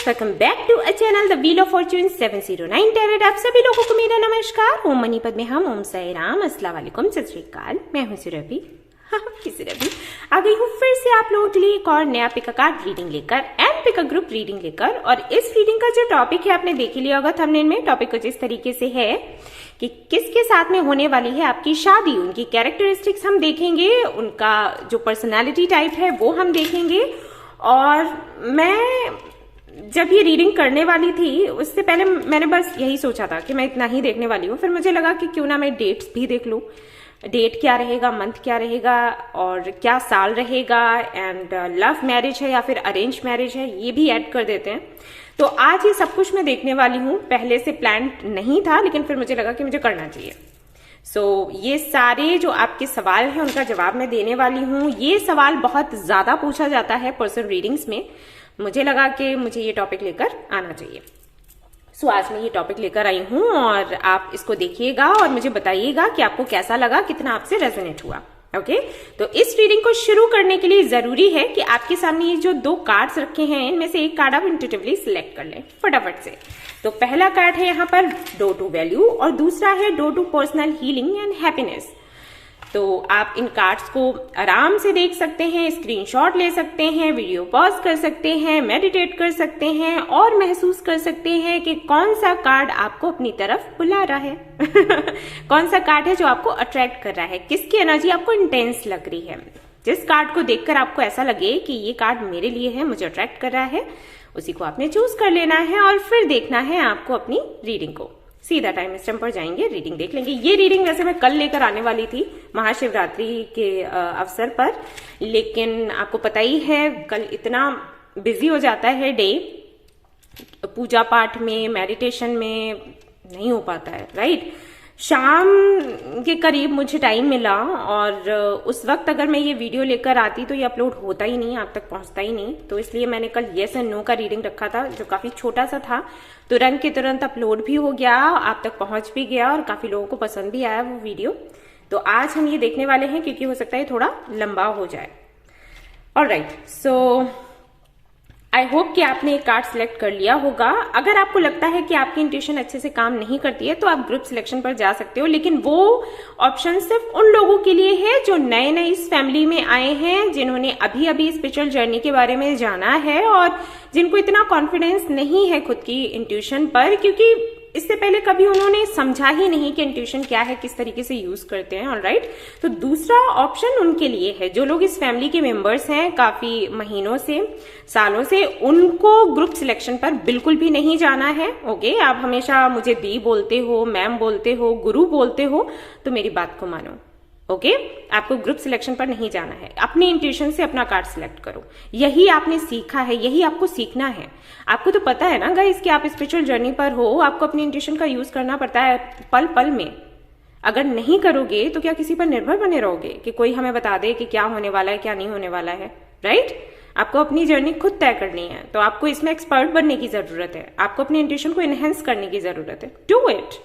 Welcome back to a channel the wheel of fortune 709 tarot. आप सभी लोगों को मेरा नमस्कार। ओम मनी पद में हम ओम साई राम, अस्सलाम वालेकुम, सत श्री अकाल। मैं हूं सुरभि। किसी रवि आ गई हूँ फिर से आप लोगों के लिए एक और नया पिक अ कार्ड रीडिंग लेकर and pick a group reading लेकर। और इस रीडिंग का जो टॉपिक है आपने देख ही लिया होगा थंबनेल में। टॉपिक कुछ इस तरीके से है कि किसके साथ में होने वाली है आपकी शादी, उनकी कैरेक्टरिस्टिक्स हम देखेंगे, उनका जो पर्सनालिटी टाइप है वो हम देखेंगे। और मैं जब ये रीडिंग करने वाली थी उससे पहले मैंने बस यही सोचा था कि मैं इतना ही देखने वाली हूँ। फिर मुझे लगा कि क्यों ना मैं डेट्स भी देख लूँ, डेट क्या रहेगा, मंथ क्या रहेगा और क्या साल रहेगा, एंड लव मैरिज है या फिर अरेंज मैरिज है ये भी ऐड कर देते हैं। तो आज ये सब कुछ मैं देखने वाली हूँ। पहले से प्लान नहीं था लेकिन फिर मुझे लगा कि मुझे करना चाहिए। ये सारे जो आपके सवाल हैं उनका जवाब मैं देने वाली हूँ। ये सवाल बहुत ज्यादा पूछा जाता है पर्सनल रीडिंग्स में। मुझे लगा कि मुझे ये टॉपिक लेकर आना चाहिए। आज मैं ये टॉपिक लेकर आई हूँ और आप इसको देखिएगा और मुझे बताइएगा कि आपको कैसा लगा, कितना आपसे रेजोनेट हुआ। ओके, तो इस रीडिंग को शुरू करने के लिए जरूरी है कि आपके सामने ये जो दो कार्ड्स रखे हैं इनमें से एक कार्ड आप इंट्यूटिवली सिलेक्ट कर लें फटाफट से। तो पहला कार्ड है यहाँ पर डोर टू वैल्यू और दूसरा है door to personal healing and happiness. तो आप इन कार्ड्स को आराम से देख सकते हैं, स्क्रीनशॉट ले सकते हैं, वीडियो पॉज कर सकते हैं, मेडिटेट कर सकते हैं और महसूस कर सकते हैं कि कौन सा कार्ड आपको अपनी तरफ बुला रहा है। कौन सा कार्ड है जो आपको अट्रैक्ट कर रहा है, किसकी एनर्जी आपको इंटेंस लग रही है। जिस कार्ड को देखकर आपको ऐसा लगे कि ये कार्ड मेरे लिए है, मुझे अट्रैक्ट कर रहा है, उसी को आपने चूज कर लेना है और फिर देखना है आपको अपनी रीडिंग को। सीधा टाइम स्टैम्प पर जाएंगे, रीडिंग देख लेंगे। ये रीडिंग वैसे मैं कल लेकर आने वाली थी महाशिवरात्रि के अवसर पर, लेकिन आपको पता ही है कल इतना बिजी हो जाता है डे, पूजा पाठ में, मेडिटेशन में नहीं हो पाता है, राइट। शाम के करीब मुझे टाइम मिला और उस वक्त अगर मैं ये वीडियो लेकर आती तो ये अपलोड होता ही नहीं, आप तक पहुंचता ही नहीं। तो इसलिए मैंने कल येस एंड नो का रीडिंग रखा था जो काफी छोटा सा था, तुरंत के तुरंत अपलोड भी हो गया, आप तक पहुंच भी गया और काफी लोगों को पसंद भी आया वो वीडियो। तो आज हम ये देखने वाले हैं क्योंकि हो सकता है थोड़ा लंबा हो जाए। ऑलराइट, सो आई होप कि आपने एक कार्ड सिलेक्ट कर लिया होगा। अगर आपको लगता है कि आपकी इंट्यूशन अच्छे से काम नहीं करती है तो आप ग्रुप सिलेक्शन पर जा सकते हो, लेकिन वो ऑप्शन सिर्फ उन लोगों के लिए है जो नए नए इस फैमिली में आए हैं, जिन्होंने अभी अभी स्पिरिचुअल जर्नी के बारे में जाना है और जिनको इतना कॉन्फिडेंस नहीं है खुद की इंट्यूशन पर, क्योंकि इससे पहले कभी उन्होंने समझा ही नहीं कि इंट्यूशन क्या है, किस तरीके से यूज करते हैं। ऑलराइट, तो दूसरा ऑप्शन उनके लिए है जो लोग इस फैमिली के मेंबर्स हैं काफी महीनों से, सालों से, उनको ग्रुप सिलेक्शन पर बिल्कुल भी नहीं जाना है। ओके, आप हमेशा मुझे दी बोलते हो, मैम बोलते हो, गुरु बोलते हो, तो मेरी बात को मानो। ओके, आपको ग्रुप सिलेक्शन पर नहीं जाना है। अपनी इंट्यूशन से अपना कार्ड सिलेक्ट करो, यही आपने सीखा है, यही आपको सीखना है। आपको तो पता है ना गाइस कि आप स्पिरिचुअल जर्नी पर हो, आपको अपनी इंट्यूशन का यूज करना पड़ता है पल पल में। अगर नहीं करोगे तो क्या किसी पर निर्भर बने रहोगे कि कोई हमें बता दे कि क्या होने वाला है, क्या नहीं होने वाला है, राइट। आपको अपनी जर्नी खुद तय करनी है, तो आपको इसमें एक्सपर्ट बनने की जरूरत है, आपको अपनी इंट्यूशन को एनहेंस करने की जरूरत है। Do it.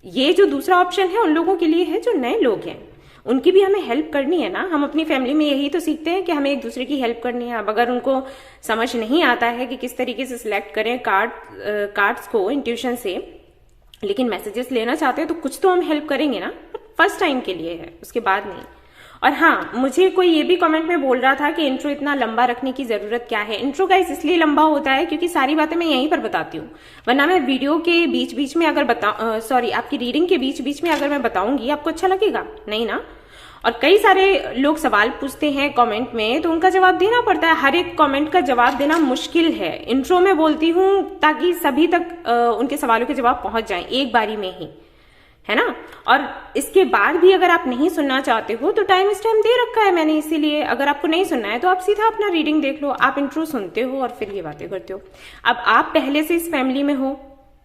ये जो दूसरा ऑप्शन है उन लोगों के लिए है जो नए लोग हैं, उनकी भी हमें हेल्प करनी है ना। हम अपनी फैमिली में यही तो सीखते हैं कि हमें एक दूसरे की हेल्प करनी है। अब अगर उनको समझ नहीं आता है कि किस तरीके से सिलेक्ट करें कार्ड्स को इंट्यूशन से, लेकिन मैसेजेस लेना चाहते हैं तो कुछ तो हम हेल्प करेंगे ना। फर्स्ट टाइम के लिए है, उसके बाद नहीं। और हाँ, मुझे कोई ये भी कमेंट में बोल रहा था कि इंट्रो इतना लंबा रखने की जरूरत क्या है। इंट्रो गाइस इसलिए लंबा होता है क्योंकि सारी बातें मैं यहीं पर बताती हूँ, वरना मैं वीडियो के बीच बीच में अगर आपकी रीडिंग के बीच बीच में अगर मैं बताऊंगी आपको अच्छा लगेगा नहीं ना। और कई सारे लोग सवाल पूछते हैं कमेंट में, तो उनका जवाब देना पड़ता है। हर एक कमेंट का जवाब देना मुश्किल है। इंट्रो में बोलती हूँ ताकि सभी तक उनके सवालों के जवाब पहुंच जाएं एक बारी में ही, है ना। और इसके बाद भी अगर आप नहीं सुनना चाहते हो तो टाइम स्टैम्प दे रखा है मैंने, इसीलिए अगर आपको नहीं सुनना है तो आप सीधा अपना रीडिंग देख लो। आप इंट्रो सुनते हो और फिर ये बातें करते हो। अब आप पहले से इस फैमिली में हो,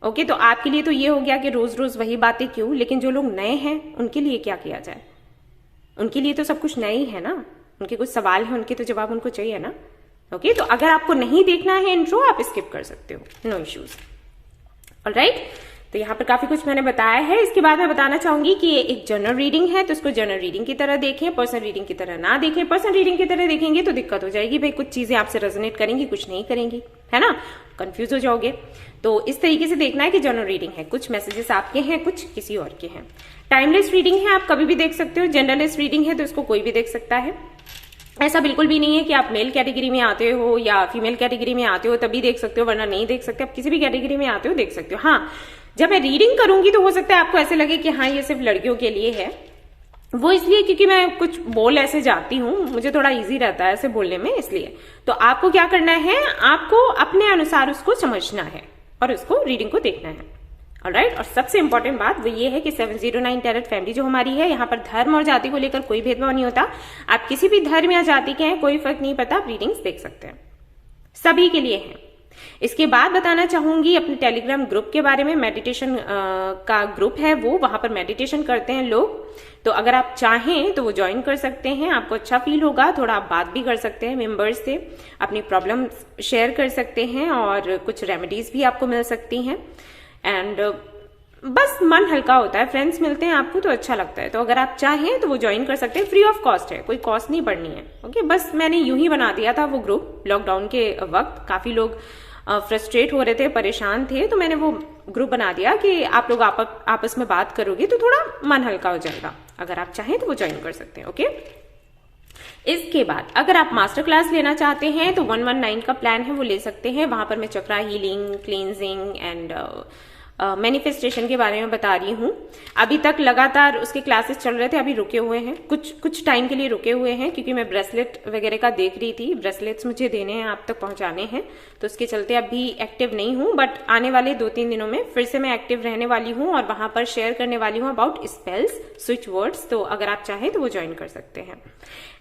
ओके, तो आपके लिए तो ये हो गया कि रोज रोज वही बातें क्यों, लेकिन जो लोग नए हैं उनके लिए क्या किया जाए। उनके लिए तो सब कुछ नया ही है ना, उनके कुछ सवाल है, उनके तो जवाब उनको चाहिए ना। ओके, तो अगर आपको नहीं देखना है इंट्रो आप स्किप कर सकते हो, नो इश्यूज। ऑलराइट, तो यहाँ पर काफी कुछ मैंने बताया है। इसके बाद मैं बताना चाहूंगी कि ये एक जनरल रीडिंग है, तो इसको जनरल रीडिंग की तरह देखें, पर्सनल रीडिंग की तरह ना देखें। पर्सनल रीडिंग की तरह देखेंगे तो दिक्कत हो जाएगी भाई, कुछ चीजें आपसे रेजोनेट करेंगी, कुछ नहीं करेंगी। है ना, कंफ्यूज हो जाओगे। तो इस तरीके से देखना है कि जनरल रीडिंग है, कुछ मैसेजेस आपके हैं, कुछ किसी और के हैं। टाइमलेस रीडिंग है, आप कभी भी देख सकते हो। जनरलिस्ट रीडिंग है तो इसको कोई भी देख सकता है। ऐसा बिल्कुल भी नहीं है कि आप मेल कैटेगरी में आते हो या फीमेल कैटेगरी में आते हो तभी देख सकते हो, वरना नहीं देख सकते। आप किसी भी कैटेगरी में आते हो देख सकते हो। हाँ, जब मैं रीडिंग करूंगी तो हो सकता है आपको ऐसे लगे कि हाँ ये सिर्फ लड़कियों के लिए है। वो इसलिए क्योंकि मैं कुछ बोल ऐसे जाती हूँ, मुझे थोड़ा इजी रहता है ऐसे बोलने में, इसलिए। तो आपको क्या करना है, आपको अपने अनुसार उसको समझना है और उसको रीडिंग को देखना है। ऑलराइट, और सबसे इंपॉर्टेंट बात वो ये है कि 709 टैरेट फैमिली जो हमारी है, यहाँ पर धर्म और जाति को लेकर कोई भेदभाव नहीं होता। आप किसी भी धर्म या जाति के हैं, कोई फर्क नहीं पड़ता, आप रीडिंग्स देख सकते हैं, सभी के लिए है। इसके बाद बताना चाहूंगी अपने टेलीग्राम ग्रुप के बारे में। मेडिटेशन का ग्रुप है वो, वहां पर मेडिटेशन करते हैं लोग। तो अगर आप चाहें तो वो ज्वाइन कर सकते हैं, आपको अच्छा फील होगा। थोड़ा आप बात भी कर सकते हैं मेंबर्स से, अपनी प्रॉब्लम शेयर कर सकते हैं और कुछ रेमेडीज भी आपको मिल सकती हैं। एंड बस मन हल्का होता है, फ्रेंड्स मिलते हैं आपको तो अच्छा लगता है। तो अगर आप चाहें तो वो ज्वाइन कर सकते हैं, फ्री ऑफ कॉस्ट है, कोई कॉस्ट नहीं पड़नी है। ओके, बस मैंने यूं ही बना दिया था वो ग्रुप लॉकडाउन के वक्त। काफी लोग फ्रस्ट्रेट हो रहे थे, परेशान थे, तो मैंने वो ग्रुप बना दिया कि आप लोग आपस में बात करोगे तो थोड़ा मन हल्का हो जाएगा। अगर आप चाहें तो वो ज्वाइन कर सकते हैं। ओके, इसके बाद अगर आप मास्टर क्लास लेना चाहते हैं तो 119 का प्लान है, वो ले सकते हैं। वहां पर मैं चक्रा हीलिंग, क्लींजिंग एंड मैनिफेस्टेशन के बारे में बता रही हूँ। अभी तक लगातार उसके क्लासेस चल रहे थे, अभी रुके हुए हैं, कुछ टाइम के लिए रुके हुए हैं क्योंकि मैं ब्रेसलेट वगैरह का देख रही थी। ब्रेसलेट्स मुझे देने हैं, आप तक पहुंचाने हैं, तो उसके चलते अभी एक्टिव नहीं हूँ। बट आने वाले 2-3 दिनों में फिर से मैं एक्टिव रहने वाली हूँ और वहां पर शेयर करने वाली हूँ अबाउट स्पेल्स, स्विच वर्ड्स। तो अगर आप चाहें तो वो ज्वाइन कर सकते हैं।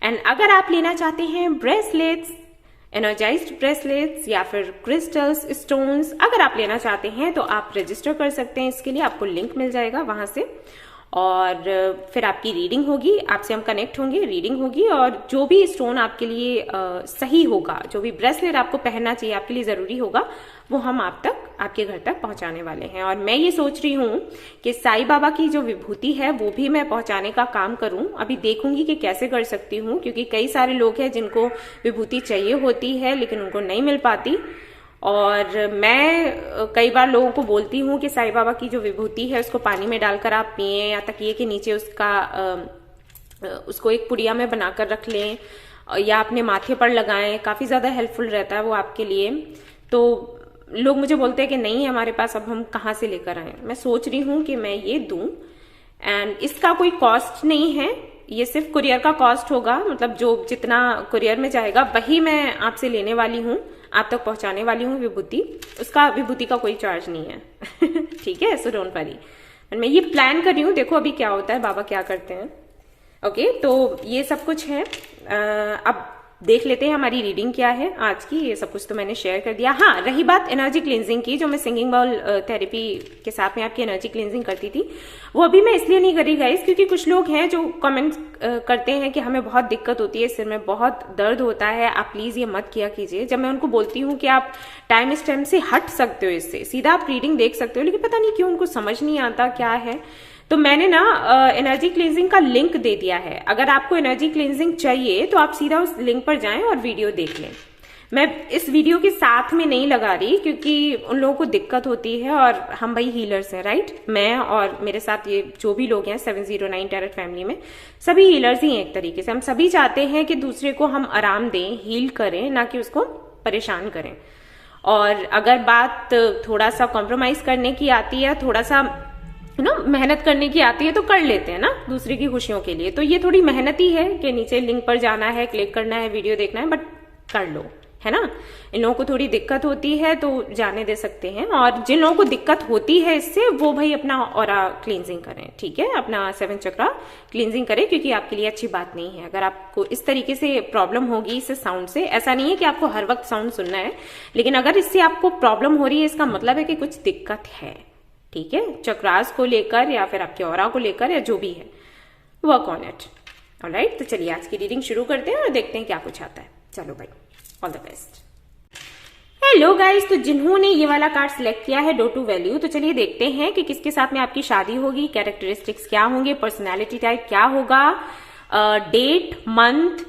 एंड अगर आप लेना चाहते हैं ब्रेसलेट्स, एनर्जाइज्ड ब्रेसलेट्स या फिर क्रिस्टल्स, स्टोन्स, अगर आप लेना चाहते हैं तो आप रजिस्टर कर सकते हैं। इसके लिए आपको लिंक मिल जाएगा वहां से, और फिर आपकी रीडिंग होगी, आपसे हम कनेक्ट होंगे, रीडिंग होगी, और जो भी स्टोन आपके लिए सही होगा, जो भी ब्रेसलेट आपको पहनना चाहिए, आपके लिए जरूरी होगा, वो हम आपके घर तक पहुंचाने वाले हैं। और मैं ये सोच रही हूँ कि साईं बाबा की जो विभूति है वो भी मैं पहुंचाने का काम करूं। अभी देखूंगी कि कैसे कर सकती हूँ, क्योंकि कई सारे लोग हैं जिनको विभूति चाहिए होती है लेकिन उनको नहीं मिल पाती। और मैं कई बार लोगों को बोलती हूँ कि साईं बाबा की जो विभूति है उसको पानी में डालकर आप पिए, या तकिए के नीचे उसको एक पुड़िया में बनाकर रख लें, या अपने माथे पर लगाएं, काफी ज्यादा हेल्पफुल रहता है वो आपके लिए। तो लोग मुझे बोलते हैं कि नहीं हमारे पास, अब हम कहाँ से लेकर आए। मैं सोच रही हूँ कि मैं ये दूं, एंड इसका कोई कॉस्ट नहीं है, ये सिर्फ कुरियर का कॉस्ट होगा। मतलब जो जितना कुरियर में जाएगा वही मैं आपसे लेने वाली हूँ, आप तक पहुंचाने वाली हूँ विभूति। उसका विभूति का कोई चार्ज नहीं है ठीक है, सो डोंट वरी। मैं ये प्लान कर रही हूँ, देखो अभी क्या होता है, बाबा क्या करते हैं। ओके, तो ये सब कुछ है। अब देख लेते हैं हमारी रीडिंग क्या है आज की। ये सब कुछ तो मैंने शेयर कर दिया। हाँ, रही बात एनर्जी क्लींजिंग की, जो मैं सिंगिंग बाउल थेरेपी के साथ में आपकी एनर्जी क्लींजिंग करती थी, वो अभी मैं इसलिए नहीं करी गाइस क्योंकि कुछ लोग हैं जो कमेंट करते हैं कि हमें बहुत दिक्कत होती है, सिर में बहुत दर्द होता है, आप प्लीज ये मत किया कीजिए। जब मैं उनको बोलती हूँ कि आप टाइम स्टैम्प से हट सकते हो, इससे सीधा आप रीडिंग देख सकते हो, लेकिन पता नहीं क्यों उनको समझ नहीं आता क्या है। तो मैंने ना एनर्जी क्लींजिंग का लिंक दे दिया है। अगर आपको एनर्जी क्लींजिंग चाहिए तो आप सीधा उस लिंक पर जाएं और वीडियो देख लें। मैं इस वीडियो के साथ में नहीं लगा रही क्योंकि उन लोगों को दिक्कत होती है, और हम भाई हीलर्स हैं, राइट। मैं और मेरे साथ ये जो भी लोग हैं 709 टैरेट फैमिली में, सभी हीलर्स ही हैं एक तरीके से। हम सभी चाहते हैं कि दूसरे को हम आराम दें, हील करें, ना कि उसको परेशान करें। और अगर बात थोड़ा सा कॉम्प्रोमाइज करने की आती है, थोड़ा सा मेहनत करने की आती है, तो कर लेते हैं ना दूसरे की खुशियों के लिए। तो ये थोड़ी मेहनत ही है कि नीचे लिंक पर जाना है, क्लिक करना है, वीडियो देखना है, बट कर लो, है ना। इन लोगों को थोड़ी दिक्कत होती है तो जाने दे सकते हैं, और जिन लोगों को दिक्कत होती है इससे, वो भाई अपना ऑरा क्लींजिंग करें, ठीक है, अपना 7 चक्रा क्लींजिंग करें, क्योंकि आपके लिए अच्छी बात नहीं है। अगर आपको इस तरीके से प्रॉब्लम होगी इससे साउंड से, ऐसा नहीं है कि आपको हर वक्त साउंड सुनना है, लेकिन अगर इससे आपको प्रॉब्लम हो रही है, इसका मतलब है कि कुछ दिक्कत है, ठीक है, चक्रास को लेकर या फिर आपके ऑरा को लेकर, या जो भी है, वर्क ऑन इट। ऑलराइट, तो चलिए आज की रीडिंग शुरू करते हैं और देखते हैं क्या कुछ आता है। चलो भाई, all the best. Hello guys, तो जिन्होंने ये वाला कार्ड सिलेक्ट किया है, डो टू वैल्यू, तो चलिए देखते हैं कि किसके साथ में आपकी शादी होगी, कैरेक्टरिस्टिक्स क्या होंगे, पर्सनैलिटी टाइप क्या होगा, डेट, मंथ,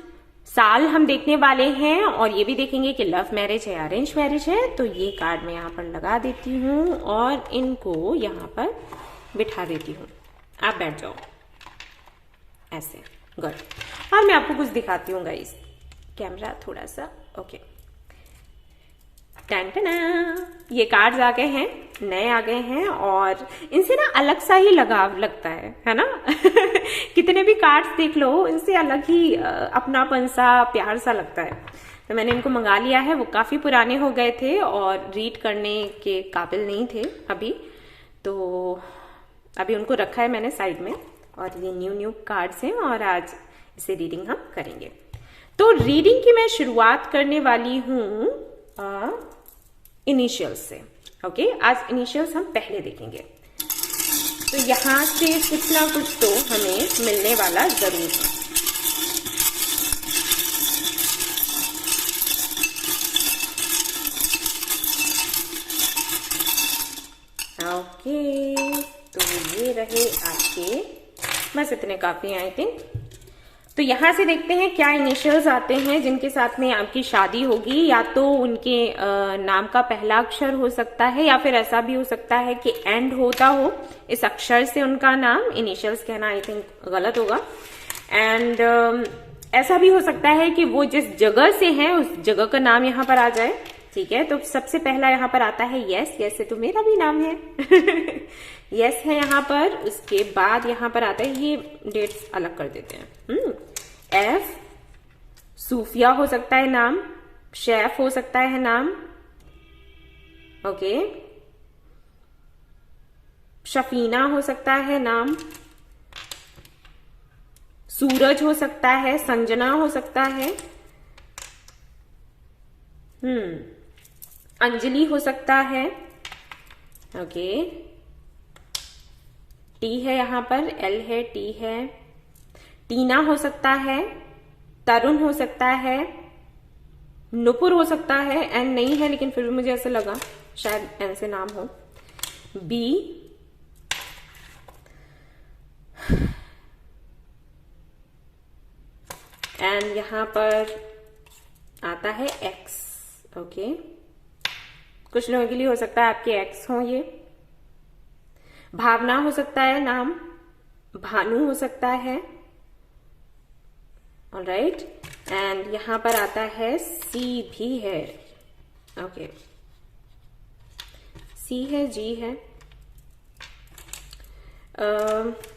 साल हम देखने वाले हैं और ये भी देखेंगे कि लव मैरिज है अरेंज मैरिज है। तो ये कार्ड मैं यहाँ पर लगा देती हूँ और इनको यहाँ पर बिठा देती हूँ। आप बैठ जाओ ऐसे, गुड। और मैं आपको कुछ दिखाती हूँ गाइस, कैमरा थोड़ा सा, ओके। टन ये कार्ड्स आ गए हैं, नए आ गए हैं और इनसे ना अलग सा ही लगाव लगता है ना। कितने भी कार्ड्स देख लो, इनसे अलग ही अपनापन सा, प्यार सा लगता है। तो मैंने इनको मंगा लिया है। वो काफी पुराने हो गए थे और रीड करने के काबिल नहीं थे अभी, तो अभी उनको रखा है मैंने साइड में। और ये न्यू कार्ड्स हैं और आज इसे रीडिंग हम करेंगे। तो रीडिंग की मैं शुरुआत करने वाली हूँ इनिशियल्स से, ओके। आज इनिशियल्स हम पहले देखेंगे, तो यहां से कुछ ना कुछ तो हमें मिलने वाला जरूर है। ओके, तो ये रहे आपके, बस इतने काफी आई थिंक। तो यहां से देखते हैं क्या इनिशियल्स आते हैं जिनके साथ में आपकी शादी होगी। या तो उनके नाम का पहला अक्षर हो सकता है, या फिर ऐसा भी हो सकता है कि एंड होता हो इस अक्षर से उनका नाम। इनिशियल्स कहना आई थिंक गलत होगा। एंड ऐसा भी हो सकता है कि वो जिस जगह से है उस जगह का नाम यहाँ पर आ जाए, ठीक है। तो सबसे पहला यहाँ पर आता है यस। यस से तो मेरा भी नाम है। यस है यहाँ पर। उसके बाद यहाँ पर आता है, ये डेट्स अलग कर देते हैं। एफ, सूफिया हो सकता है नाम, शेफ हो सकता है नाम, ओके। शफीना हो सकता है नाम, सूरज हो सकता है, संजना हो सकता है, अंजलि हो सकता है, ओके। टी है यहाँ पर, एल है, टी है। टीना हो सकता है, तरुण हो सकता है, नुपुर हो सकता है। एन नहीं है लेकिन फिर भी मुझे ऐसे लगा शायद एन से नाम हो। बी, एंड यहां पर आता है एक्स, ओके। कुछ लोगों के लिए हो सकता है आपके एक्स हो ये। भावना हो सकता है नाम, भानु हो सकता है, ऑलराइट। एंड यहां पर आता है सी भी है, ओके। सी है, जी है,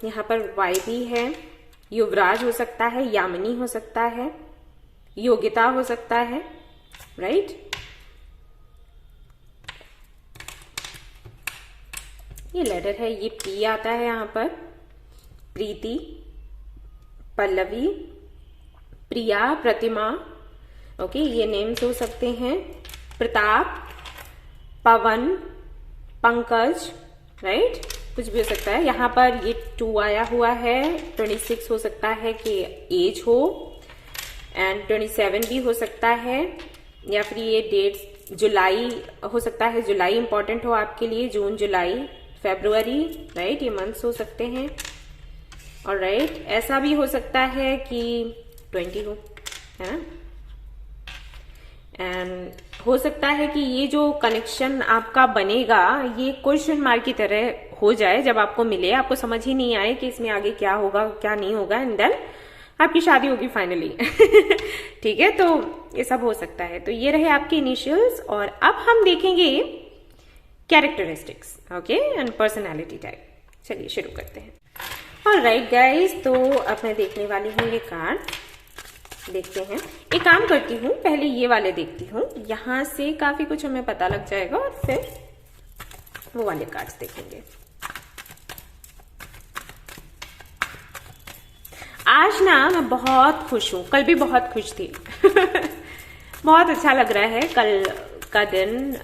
यहां पर वाई भी है। युवराज हो सकता है, यामिनी हो सकता है, योगिता हो सकता है, राइट। ये लेटर है, ये पी आता है यहां पर। प्रीति, पल्लवी, प्रिया, प्रतिमा, ओके। ये नेम्स हो सकते हैं। प्रताप, पवन, पंकज, राइट। कुछ भी हो सकता है। यहाँ पर ये 2 आया हुआ है। 26 हो सकता है कि एज हो, एंड 27 भी हो सकता है। या फिर ये डेट्स जुलाई हो सकता है, जुलाई इंपॉर्टेंट हो आपके लिए, जून, जुलाई, फरवरी, राइट। ये मंथ्स हो सकते हैं, ऑलराइट। ऐसा भी हो सकता है कि 20 हो, है ना। एंड हो सकता है कि ये जो कनेक्शन आपका बनेगा ये क्वेश्चन मार्क की तरह हो जाए। जब आपको मिले आपको समझ ही नहीं आए कि इसमें आगे क्या होगा क्या नहीं होगा, एंड देन आपकी शादी होगी फाइनली। ठीक है, तो ये सब हो सकता है। तो ये रहे आपके इनिशियल्स। और अब हम देखेंगे characteristics, okay, and personality type. चलिए शुरू करते हैं। ऑलराइट गाइज, तो अब मैं देखने वाली हूँ ये कार्ड। देखते हैं। एक काम करती हूँ, पहले ये वाले देखती हूँ, यहां से काफी कुछ हमें पता लग जाएगा और फिर वो वाले कार्ड्स देखेंगे। आज ना मैं बहुत खुश हूँ, कल भी बहुत खुश थी। बहुत अच्छा लग रहा है। कल का दिन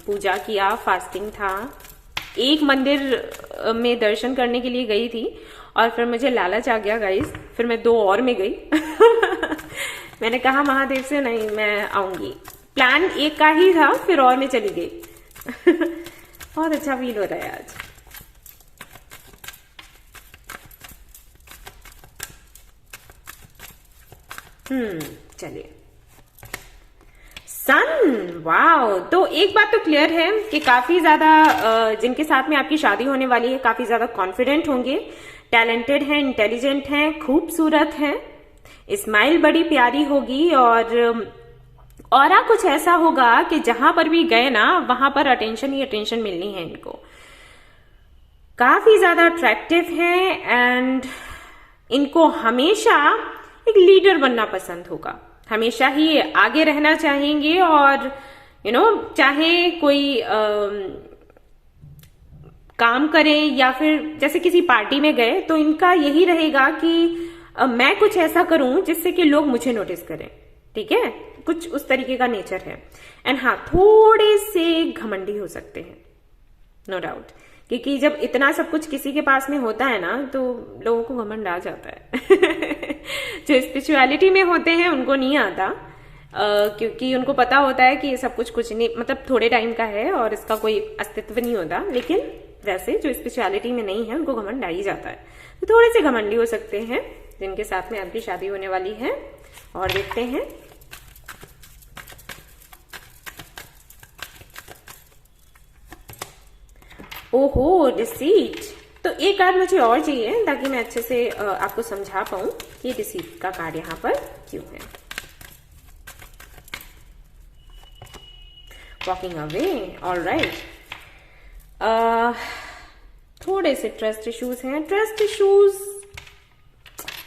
पूजा किया, फास्टिंग था। एक मंदिर में दर्शन करने के लिए गई थी और फिर मुझे लालच आ गया गाइस, फिर मैं 2 और में गई। मैंने कहा महादेव से नहीं मैं आऊंगी, प्लान एक का ही था, फिर और में चली गई। बहुत अच्छा फील हो रहा है आज। चलिए, सन, वाओ। तो एक बात तो क्लियर है कि काफी ज्यादा जिनके साथ में आपकी शादी होने वाली है काफी ज्यादा कॉन्फिडेंट होंगे, टैलेंटेड हैं, इंटेलिजेंट हैं, खूबसूरत हैं, स्माइल बड़ी प्यारी होगी और कुछ ऐसा होगा कि जहां पर भी गए ना वहां पर अटेंशन ही अटेंशन मिलनी है इनको। काफी ज्यादा अट्रैक्टिव हैं एंड इनको हमेशा एक लीडर बनना पसंद होगा, हमेशा ही आगे रहना चाहेंगे और चाहे कोई काम करें या फिर जैसे किसी पार्टी में गए तो इनका यही रहेगा कि मैं कुछ ऐसा करूं जिससे कि लोग मुझे नोटिस करें, ठीक है, कुछ उस तरीके का नेचर है। एंड हाँ, थोड़े से घमंडी हो सकते हैं, नो डाउट, क्योंकि जब इतना सब कुछ किसी के पास में होता है ना तो लोगों को घमंड आ जाता है जो स्पिरिचुअलिटी में होते हैं उनको नहीं आता, क्योंकि उनको पता होता है कि ये सब कुछ नहीं, मतलब थोड़े टाइम का है और इसका कोई अस्तित्व नहीं होता। लेकिन वैसे जो स्पिरिचुअलिटी में नहीं है उनको घमंड आ ही जाता है। तो थोड़े से घमंडी हो सकते हैं जिनके साथ में आपकी शादी होने वाली है। और देखते हैं, ओहो, डिसीट। तो एक कार्ड मुझे और चाहिए ताकि मैं अच्छे से आपको समझा पाऊं कि डिसीट का कार्ड यहां पर क्यों है। Walking away, alright. थोड़े से ट्रस्ट इश्यूज हैं, ट्रस्ट इश्यूज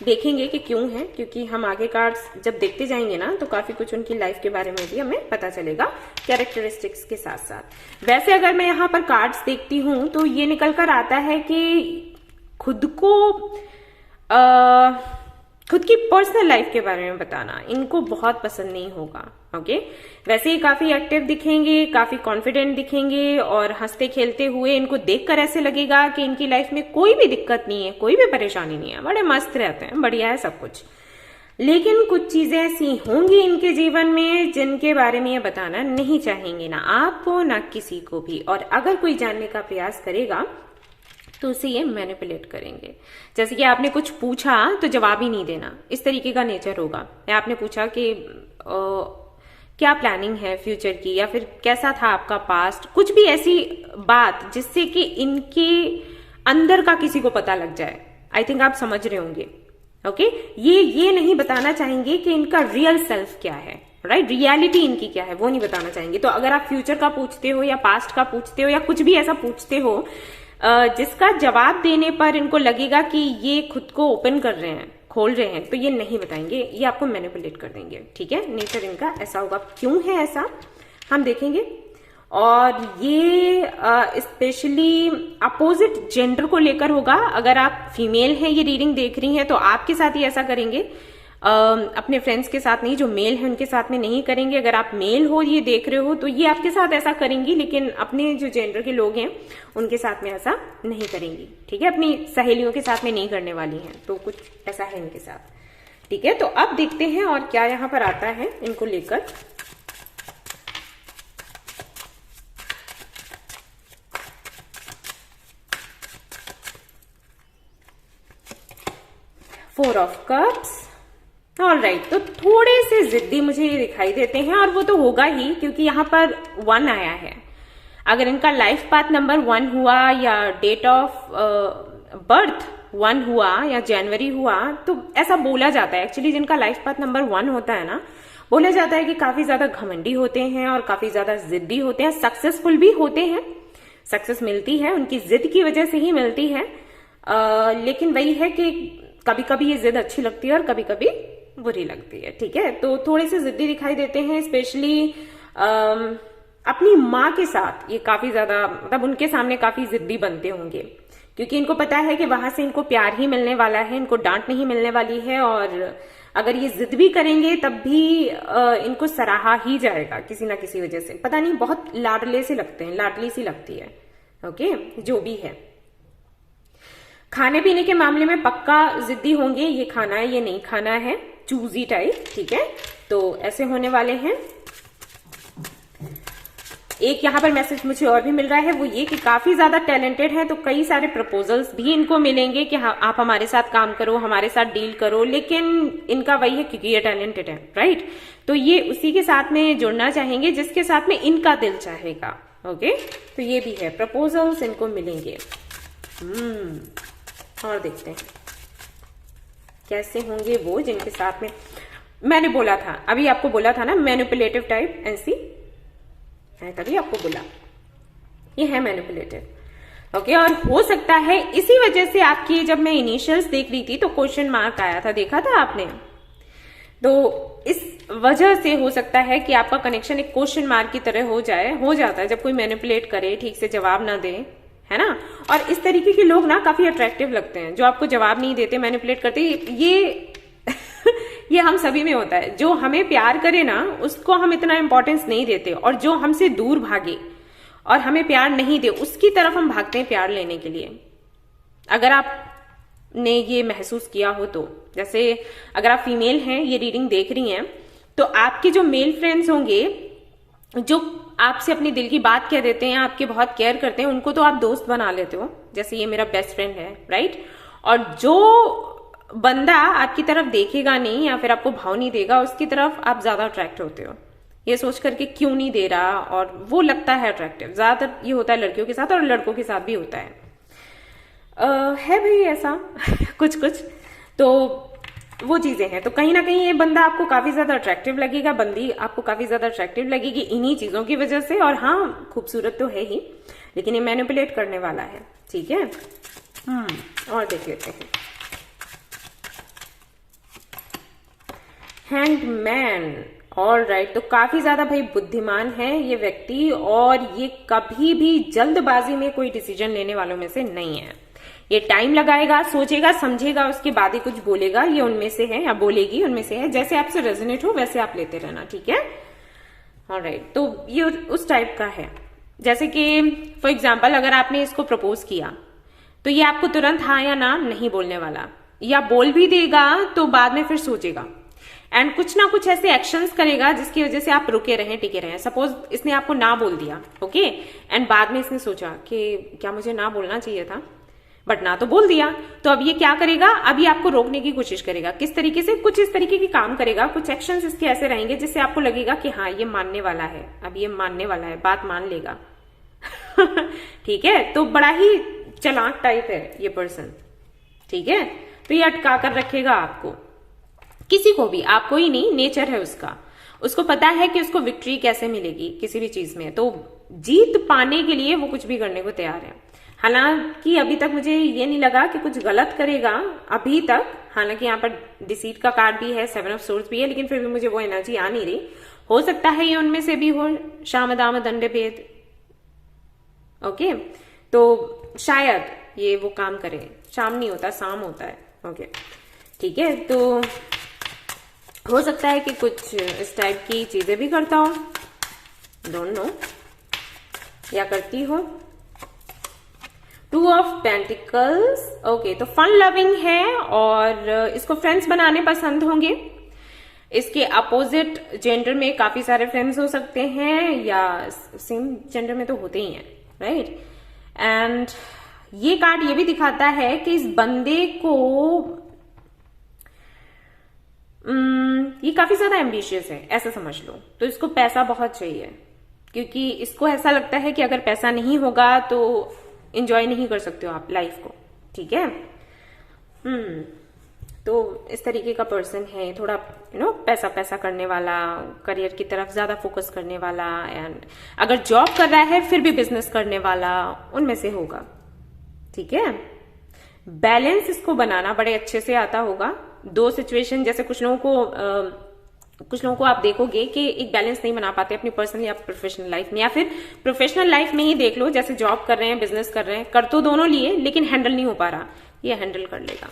देखेंगे कि क्यों है, क्योंकि हम आगे कार्ड्स जब देखते जाएंगे ना तो काफी कुछ उनकी लाइफ के बारे में भी हमें पता चलेगा, कैरेक्टरिस्टिक्स के साथ साथ। वैसे अगर मैं यहाँ पर कार्ड्स देखती हूं तो ये निकल कर आता है कि खुद की पर्सनल लाइफ के बारे में बताना इनको बहुत पसंद नहीं होगा। ओके, वैसे ही काफी एक्टिव दिखेंगे, काफी कॉन्फिडेंट दिखेंगे और हंसते खेलते हुए इनको देखकर ऐसे लगेगा कि इनकी लाइफ में कोई भी दिक्कत नहीं है, कोई भी परेशानी नहीं है, बड़े मस्त रहते हैं, बढ़िया है सब कुछ। लेकिन कुछ चीजें ऐसी होंगी इनके जीवन में जिनके बारे में ये बताना नहीं चाहेंगे, ना आपको ना किसी को भी। और अगर कोई जानने का प्रयास करेगा तो उसे ये मैनिपुलेट करेंगे। जैसे कि आपने कुछ पूछा तो जवाब ही नहीं देना, इस तरीके का नेचर होगा। या आपने पूछा कि क्या प्लानिंग है फ्यूचर की, या फिर कैसा था आपका पास्ट, कुछ भी ऐसी बात जिससे कि इनके अंदर का किसी को पता लग जाए। आई थिंक आप समझ रहे होंगे। ओके, ये नहीं बताना चाहेंगे कि इनका रियल सेल्फ क्या है, राइट, रियलिटी इनकी क्या है वो नहीं बताना चाहेंगे। तो अगर आप फ्यूचर का पूछते हो या पास्ट का पूछते हो या कुछ भी ऐसा पूछते हो जिसका जवाब देने पर इनको लगेगा कि ये खुद को ओपन कर रहे हैं, खोल रहे हैं, तो ये नहीं बताएंगे, ये आपको मैनिपुलेट कर देंगे। ठीक है, नेचर इनका ऐसा होगा। क्यों है ऐसा हम देखेंगे। और ये स्पेशली अपोजिट जेंडर को लेकर होगा। अगर आप फीमेल हैं ये रीडिंग देख रही हैं तो आपके साथ ही ऐसा करेंगे, अपने फ्रेंड्स के साथ नहीं, जो मेल है उनके साथ में नहीं करेंगे। अगर आप मेल हो ये देख रहे हो तो ये आपके साथ ऐसा करेंगी, लेकिन अपने जो जेंडर के लोग हैं उनके साथ में ऐसा नहीं करेंगी। ठीक है, अपनी सहेलियों के साथ में नहीं करने वाली हैं, तो कुछ ऐसा है इनके साथ। ठीक है, तो अब देखते हैं और क्या यहाँ पर आता है इनको लेकर। Four of cups, alright. तो थोड़े से जिद्दी मुझे ये दिखाई देते हैं, और वो तो होगा ही क्योंकि यहाँ पर 1 आया है। अगर इनका लाइफ पाथ नंबर 1 हुआ या डेट ऑफ बर्थ 1 हुआ या जनवरी हुआ तो ऐसा बोला जाता है। एक्चुअली जिनका लाइफ पाथ नंबर 1 होता है ना, बोला जाता है कि काफी ज्यादा घमंडी होते हैं और काफी ज्यादा जिद्दी होते हैं, सक्सेसफुल भी होते हैं, सक्सेस मिलती है उनकी जिद की वजह से ही मिलती है। लेकिन वही है कि कभी कभी ये जिद अच्छी लगती है और कभी कभी बुरी लगती है। ठीक है, तो थोड़े से जिद्दी दिखाई देते हैं, स्पेशली अपनी माँ के साथ ये काफी ज्यादा, मतलब उनके सामने काफी जिद्दी बनते होंगे, क्योंकि इनको पता है कि वहां से इनको प्यार ही मिलने वाला है, इनको डांट नहीं मिलने वाली है। और अगर ये जिद भी करेंगे तब भी इनको सराहा ही जाएगा किसी ना किसी वजह से। पता नहीं, बहुत लाडले से लगते हैं, लाडली सी लगती है। ओके, जो भी है। खाने पीने के मामले में पक्का जिद्दी होंगे, ये खाना है ये नहीं खाना है, चूजी टाइप। ठीक है, तो ऐसे होने वाले हैं। एक यहाँ पर मैसेज मुझे और भी मिल रहा है, वो ये कि काफी ज्यादा टैलेंटेड है, तो कई सारे प्रपोजल्स भी इनको मिलेंगे कि हाँ आप हमारे साथ काम करो, हमारे साथ डील करो, लेकिन इनका वही है क्योंकि ये टैलेंटेड है, राइट। तो ये उसी के साथ में जुड़ना चाहेंगे जिसके साथ में इनका दिल चाहेगा। ओके, तो ये भी है, प्रपोजल्स इनको मिलेंगे। और देखते हैं कैसे होंगे वो जिनके साथ में मैंने बोला था, अभी आपको बोला था ना मैनिपुलेटिव टाइप एंसी, तभी आपको बोला ये है मैनिपुलेटिव। ओके, और हो सकता है इसी वजह से आपकी, जब मैं इनिशियल्स देख रही थी तो क्वेश्चन मार्क आया था, देखा था आपने, तो इस वजह से हो सकता है कि आपका कनेक्शन एक क्वेश्चन मार्क की तरह हो जाता है जब कोई मैनिपुलेट करे, ठीक से जवाब ना दे, है ना। और इस तरीके के लोग ना काफी अट्रैक्टिव लगते हैं, जो आपको जवाब नहीं देते, मैनिपुलेट करते, ये ये हम सभी में होता है। जो हमें प्यार करे ना उसको हम इतना इंपॉर्टेंस नहीं देते, और जो हमसे दूर भागे और हमें प्यार नहीं दे उसकी तरफ हम भागते हैं प्यार लेने के लिए। अगर आपने ये महसूस किया हो तो, जैसे अगर आप फीमेल हैं, ये रीडिंग देख रही हैं, तो आपके जो मेल फ्रेंड्स होंगे जो आपसे अपने दिल की बात कह देते हैं, आपके बहुत केयर करते हैं, उनको तो आप दोस्त बना लेते हो, जैसे ये मेरा बेस्ट फ्रेंड है, राइट। और जो बंदा आपकी तरफ देखेगा नहीं या फिर आपको भाव नहीं देगा, उसकी तरफ आप ज्यादा अट्रैक्ट होते हो, ये सोच करके क्यों नहीं दे रहा, और वो लगता है अट्रैक्टिव। ज्यादातर ये होता है लड़कियों के साथ, और लड़कों के साथ भी होता है भाई ऐसा कुछ तो वो चीजें हैं। तो कहीं ना कहीं ये बंदा आपको काफी ज्यादा अट्रैक्टिव लगेगा, बंदी आपको काफी ज्यादा अट्रैक्टिव लगेगी इन्हीं चीजों की वजह से। और हाँ, खूबसूरत तो है ही, लेकिन ये मैनिपुलेट करने वाला है, ठीक है। और देख लेते हैं हैंगमैन। ऑल राइट, तो काफी ज्यादा भाई बुद्धिमान है ये व्यक्ति, और ये कभी भी जल्दबाजी में कोई डिसीजन लेने वालों में से नहीं है। ये टाइम लगाएगा, सोचेगा, समझेगा, उसके बाद ही कुछ बोलेगा। ये उनमें से है, या बोलेगी उनमें से है। जैसे आपसे रेजोनेट हो वैसे आप लेते रहना, ठीक है। ऑलराइट, तो ये उस टाइप का है। जैसे कि फॉर एग्जाम्पल अगर आपने इसको प्रपोज किया तो ये आपको तुरंत हाँ या ना नहीं बोलने वाला, या बोल भी देगा तो बाद में फिर सोचेगा, एंड कुछ ना कुछ ऐसे एक्शंस करेगा जिसकी वजह से आप रुके रहें, टिके रहें। सपोज इसने आपको ना बोल दिया, ओके, एंड बाद में इसने सोचा कि क्या मुझे ना बोलना चाहिए था, बट ना तो बोल दिया। तो अब ये क्या करेगा, अभी आपको रोकने की कोशिश करेगा। किस तरीके से, कुछ इस तरीके की काम करेगा, कुछ एक्शंस इसके ऐसे रहेंगे जिससे आपको लगेगा कि हाँ ये मानने वाला है, अब ये मानने वाला है, बात मान लेगा ठीक है। तो बड़ा ही चालाक टाइप है ये पर्सन, ठीक है। तो ये अटका कर रखेगा आपको, किसी को भी, आपको ही नहीं, नेचर है उसका। उसको पता है कि उसको विक्ट्री कैसे मिलेगी किसी भी चीज में, तो जीत पाने के लिए वो कुछ भी करने को तैयार है। हालांकि अभी तक मुझे ये नहीं लगा कि कुछ गलत करेगा अभी तक, हालांकि यहाँ पर डिसीट का कार्ड भी है, 7 ऑफ सोर्ड्स भी है, लेकिन फिर भी मुझे वो एनर्जी आ नहीं रही। हो सकता है ये उनमें से भी हो, शाम दाम दंडे भेद, ओके। तो शायद ये वो काम करे, शाम नहीं होता शाम होता है, ओके, ठीक है। तो हो सकता है कि कुछ इस टाइप की चीजें भी करता हो, डोंट नो, या करती हो। 2 ऑफ पेंटिकल्स, ओके। तो फन लविंग है और इसको फ्रेंड्स बनाने पसंद होंगे। इसके अपोजिट जेंडर में काफी सारे फ्रेंड्स हो सकते हैं, या सेम जेंडर में तो होते ही हैं, राइट। एंड ये कार्ड ये भी दिखाता है कि इस बंदे को ये काफी ज्यादा एम्बिशियस है, ऐसा समझ लो। तो इसको पैसा बहुत चाहिए, क्योंकि इसको ऐसा लगता है कि अगर पैसा नहीं होगा तो एंजॉय नहीं कर सकते हो आप लाइफ को, ठीक है। तो इस तरीके का पर्सन है, थोड़ा पैसा पैसा करने वाला, करियर की तरफ ज्यादा फोकस करने वाला, एंड अगर जॉब कर रहा है फिर भी बिजनेस करने वाला, उनमें से होगा, ठीक है। बैलेंस इसको बनाना बड़े अच्छे से आता होगा। 2 सिचुएशन, जैसे कुछ लोगों को आप देखोगे कि एक बैलेंस नहीं बना पाते अपनी पर्सनल या प्रोफेशनल लाइफ में, या फिर प्रोफेशनल लाइफ में ही देख लो, जैसे जॉब कर रहे हैं, बिजनेस कर रहे हैं, कर तो दोनों लिए, लेकिन हैंडल नहीं हो पा रहा। ये हैंडल कर लेगा,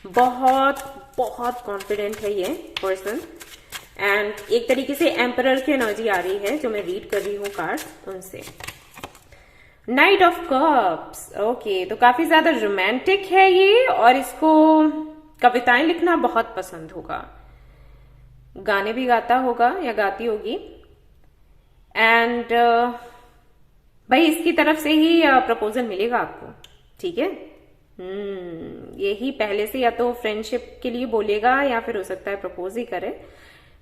बहुत बहुत कॉन्फिडेंट है ये पर्सन। एंड एक तरीके से एम्परर की एनर्जी आ रही है जो मैं रीड कर रही हूँ कार्ड उनसे। Night of cups, okay. तो काफी ज्यादा रोमांटिक है ये, और इसको कविताएं लिखना बहुत पसंद होगा, गाने भी गाता होगा या गाती होगी। एंड भाई इसकी तरफ से ही प्रपोजल मिलेगा आपको, ठीक है। यही पहले से या तो फ्रेंडशिप के लिए बोलेगा या फिर हो सकता है प्रपोज ही करे।